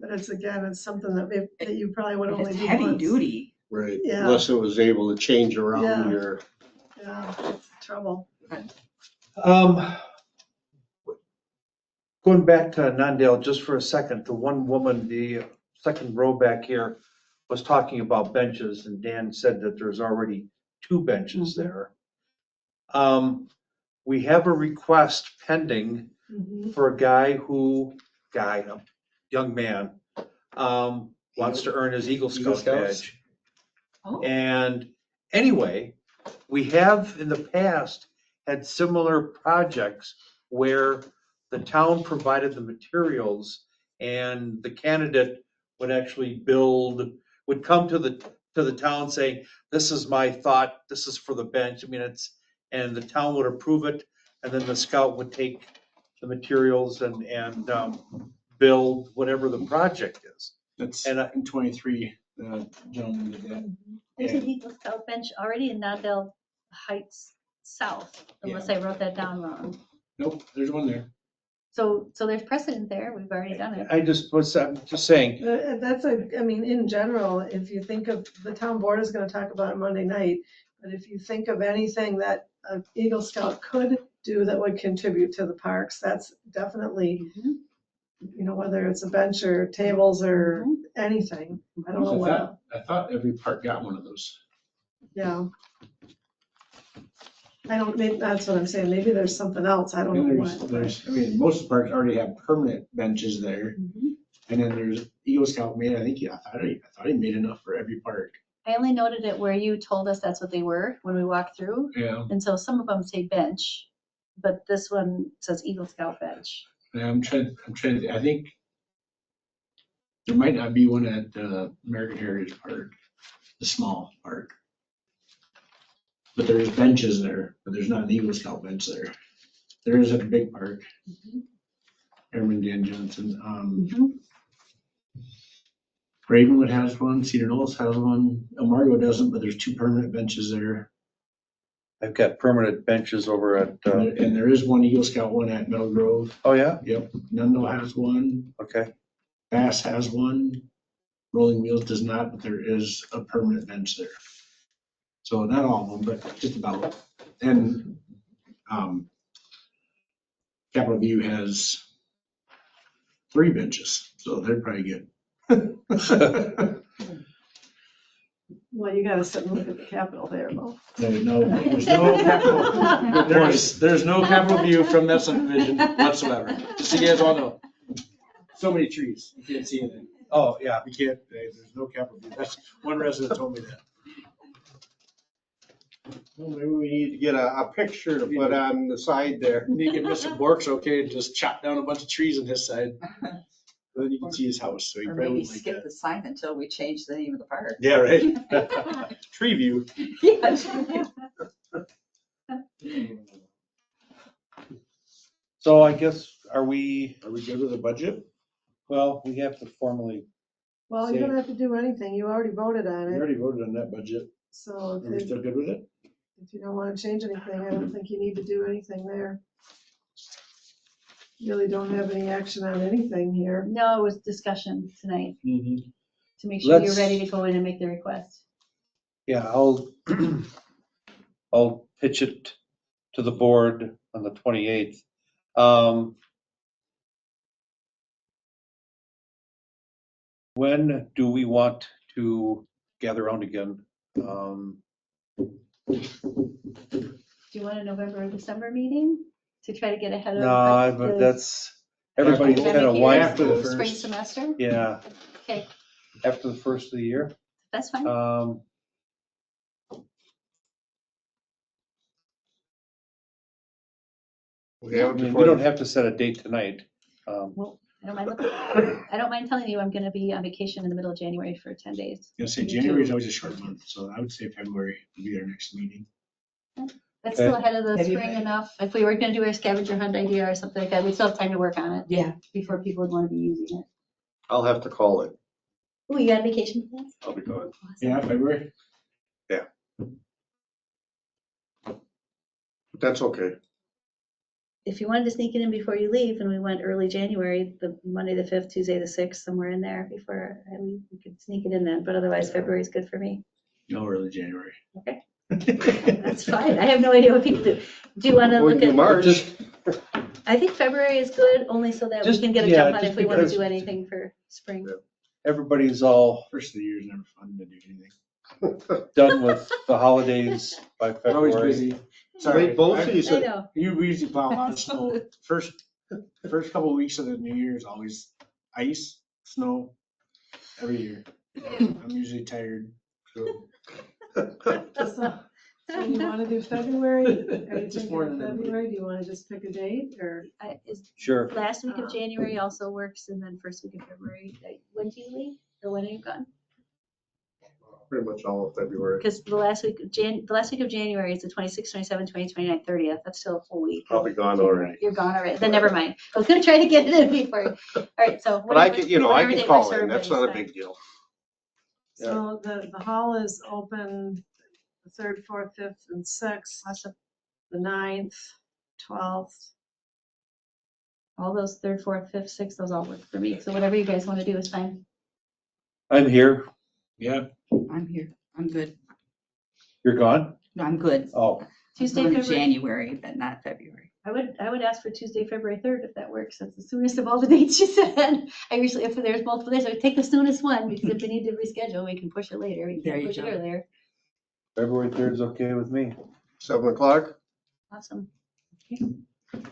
But it's something that you probably would only It's do heavy once. duty. Right, Yeah. unless it was able to change around Yeah. your. Yeah, it's trouble. Going back to Nondale just for a second, the one woman, the second row back here, was talking about benches, and Dan said that there's already 2 benches there. We have a request pending for a a young man, wants to earn his Eagle Eagle Scout Scouts? badge. Oh. And anyway, we have in the past had similar projects where the town provided the materials and the candidate would actually would come to the town saying, this is my thought, this is for the bench. I mean, and the town would approve it, and then the scout would take the materials and build whatever the project is. That's And in 23, the gentleman did that. There's an Eagle Scout bench already in Nondale Heights South, unless I wrote that down wrong. Nope, there's one there. So there's precedent there. We've already done it. I'm just saying, In general, if you think of, the town board is gonna talk about it Monday night, but if you think of anything that an Eagle Scout could do that would contribute to the parks, that's definitely, whether it's a bench or tables or anything. I don't know what, I thought every park got one of those. yeah. That's what I'm saying, maybe there's something else, I don't know what. Most of the parks already have permanent benches there. And then there's Eagle Scout made, I thought he made enough for every park. I only noted it where you told us that's what they were when we walked through. Yeah. And so some of them say bench, but this one says Eagle Scout bench. Yeah, I'm trying, I think there might not be one at American Heritage Park, the small park. But there's benches there, but there's not an Eagle Scout bench there. There is at the big park. Airman Dan Johnson. Ravenwood has one, Cedar Knolls has one, Margo doesn't, but there's 2 permanent benches there. I've got permanent benches over at. And there is one Eagle Scout one at Meadow Grove. Oh, yeah? Yep, Nundle has one. Okay. Bass has one. Rolling Wheels does not, but there is a permanent bench there. So not all of them, but just about. And Capitol View has 3 benches, so they're probably good. Well, you gotta sit and look at the Capitol there, though. There's no Capitol. There's no Capitol View from that subdivision whatsoever. Just so you guys all know. So many trees, you can't see anything. Oh, yeah. You can't, there's no Capitol View. That's, one resident told me that. Well, maybe we need to get a picture to put on the side there. You need to get Mr. Bork's okay and just chop down a bunch of trees on his side. Then you can see his house, so he Or probably maybe wouldn't like skip that. the sign until we change the name of the park. Yeah, right. Tree view. So I guess, are we good with the budget? well, we have to formally, Well, you don't have to do anything. You already voted on We it. already voted on that budget. So Are we still good with it? if you don't want to change anything, I don't think you need to do anything there. You really don't have any action on anything here. No, it was discussion tonight Mhm. to make sure you're Let's- ready to go in and make the request. yeah, I'll pitch it to the board on the 28th. When do we want to gather around again? Do you want a November or December meeting to try to get ahead of? No, but that's, everybody's kind academic of year, winding. after the Spring first. semester? Yeah, Okay, after the first of the year. that's fine. We have it I mean, before we don't the- have to set a date tonight. Well, I don't mind telling you I'm gonna be on vacation in the middle of January for 10 days. Gonna say Me too. January is always a short month, so I would say February would be our next meeting. That's still Okay. ahead of the Have you- spring enough. If we were gonna do our scavenger hunt idea or something like that, we still have time to work on it Yeah. before people would wanna be using it. I'll have to call it. Oh, you got vacation plans? I'll be gone. Yeah, February. But that's okay. If you wanted to sneak it in before you leave, and we went early January, the Monday the 5th, Tuesday the 6th, somewhere in there before I leave, we could sneak it in then, but otherwise February is good for me. No, early January. Okay. That's fine. I have no idea what people do. Do you wanna Wouldn't look do at? March. I think February is good, only so that we Just- can get a yeah, jump on just if we wanna because- do anything for spring. Everybody's all First of the year is never fun to do anything. done with the holidays by We're always February. busy. Sorry. Late bowl I- I season. know. We usually plow a lot of snow. First couple of weeks of the new year is always ice, snow, every year. I'm usually tired. So So you want to do February? Are you Just thinking more of than everybody. February? Do you want to just pick a date or? Sure. Last week of January also works, and then first week of February. When do you leave, or when are you gone? Pretty much all of February. Because the last week of January is the 26th, 27th, 28th, 29th, 30th. That's still a full week. Probably gone already. You're gone already. Then never mind. I was gonna try to get it in before. All right, so. But I whatever- can, I whatever can date call works for in. That's not a everybody, big deal. So the hall is open the 3rd, 4th, 5th, and 6th. Awesome. The 9th, 12th. All those 3rd, 4th, 5th, 6th, those all work for me. So whatever you guys want to do is fine. I'm here. Yeah. I'm here. I'm good. You're gone? No, I'm good. Oh, Tuesday, I'm February. January, but not February. I would ask for Tuesday, February 3rd, if that works. That's the soonest of all the dates you said. I usually, if there's multiple days, I would take the soonest one, because if we need to reschedule, we can push it later. We There can you push it go. earlier. February 3rd is okay with me. 7 o'clock? Awesome. Okay.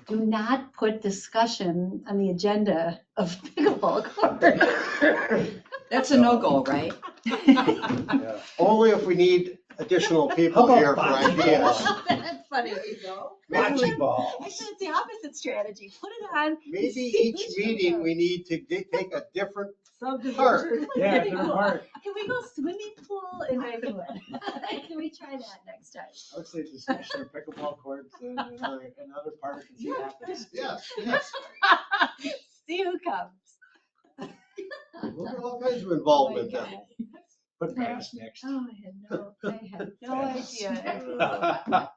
Do not put discussion on the agenda of pickleball court. That's a no-go, right? Yeah. Only if we need additional How people about here for bocce ideas. That's funny, you know? Bocce ball. I said it's the opposite strategy. Put it on. Maybe see each which meeting one we need to take a different park. Subdivision. Yeah, Can we different go- park. Can we go swimming pool in Redwood? Can we try that next time? I would say discussion of pickleball courts and another park and see what happens. Yes, yes. See who comes. We'll get all kinds of involvement Oh my then. God. Put grass next. Oh, I had no idea.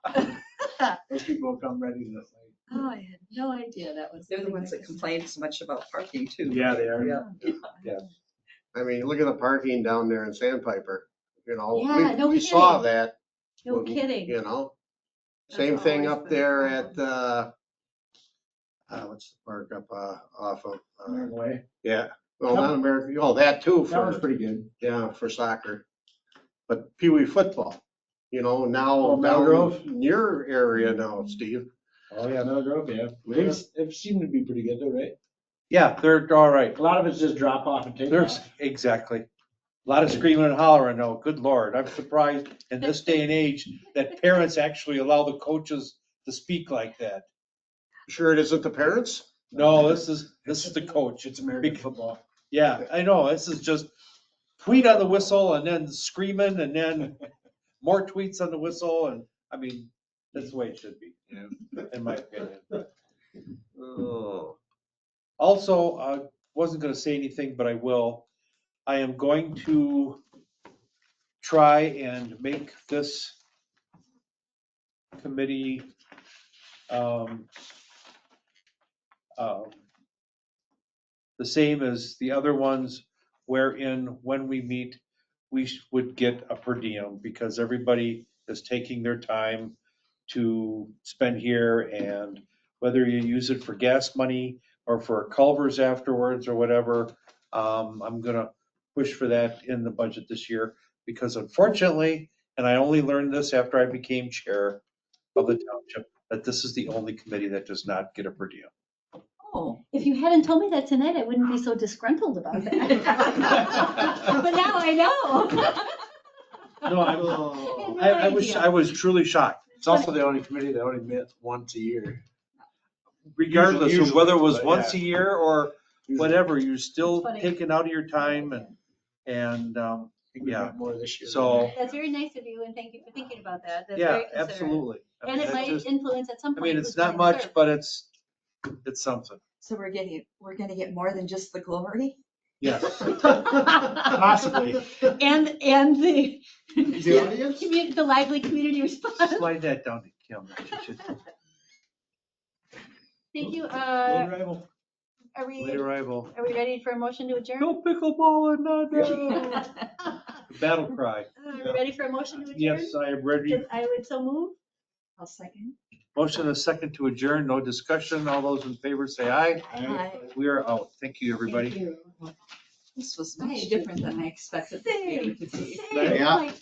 Those people will come ready to fight. Oh, I had no idea that was. They're the ones that complain so much about parking too. Yeah, they are. I mean, look at the parking down there in Sandpiper. Yeah, no we saw kidding. that. No when- kidding. Same That's thing always up been a there problem. at, what's the park up, off of, American Way. yeah, well, not American, that too That was for, pretty good. yeah, for soccer. But Pee Wee football, now Oh, Meadow down Grove? in your area now, Steve. Oh, yeah, Meadow Grove, yeah. They've seemed to be pretty good though, right? Yeah, they're all right. A lot of it's just drop off and take There's, off. exactly. A lot of screaming and hollering, no, good Lord. I'm surprised in this day and age that parents actually allow the coaches to speak like that. Sure it isn't the parents? No, this is the coach. It's American football. Yeah, I know. This is just tweet on the whistle and then screaming and then more tweets on the whistle. And I mean, that's the way it should be, in my opinion. But, oh. Also, I wasn't going to say anything, but I will. I am going to try and make this committee the same as the other ones, wherein when we meet, we would get a per diem because everybody is taking their time to spend here, and whether you use it for gas money or for Culvers afterwards or whatever, I'm gonna push for that in the budget this year because unfortunately, and I only learned this after I became chair of the township, that this is the only committee that does not get a per diem. Oh, if you hadn't told me that tonight, I wouldn't be so disgruntled about that. But now I know. No, I was truly shocked. It's also the only committee that only met once a year. Regardless of whether it was Usually, once a year or whatever, you're still Funny. taking out of your time and, We yeah. met more this year. So, That's very nice of you, and thank you for thinking about that. That's yeah, very considerate. absolutely. I And mean, it that's might just- influence at some I point. mean, who's it's not going to much, serve. but it's something. So we're gonna get more than just the glory? Yes. Possibly. And the The audience? the lively community response. Slide that down to Kim. She should- Thank you. Late arrival. Are we Late arrival. ready for a motion to adjourn? Go pickleball and not battle cry. Are we ready for a motion to adjourn? Yes, I am ready. I would so move. I'll second. Motion a second to adjourn, no discussion. All those in favor say aye. Aye. We are out. Thank you, everybody. This was much different than I expected this meeting to be. Oh my God.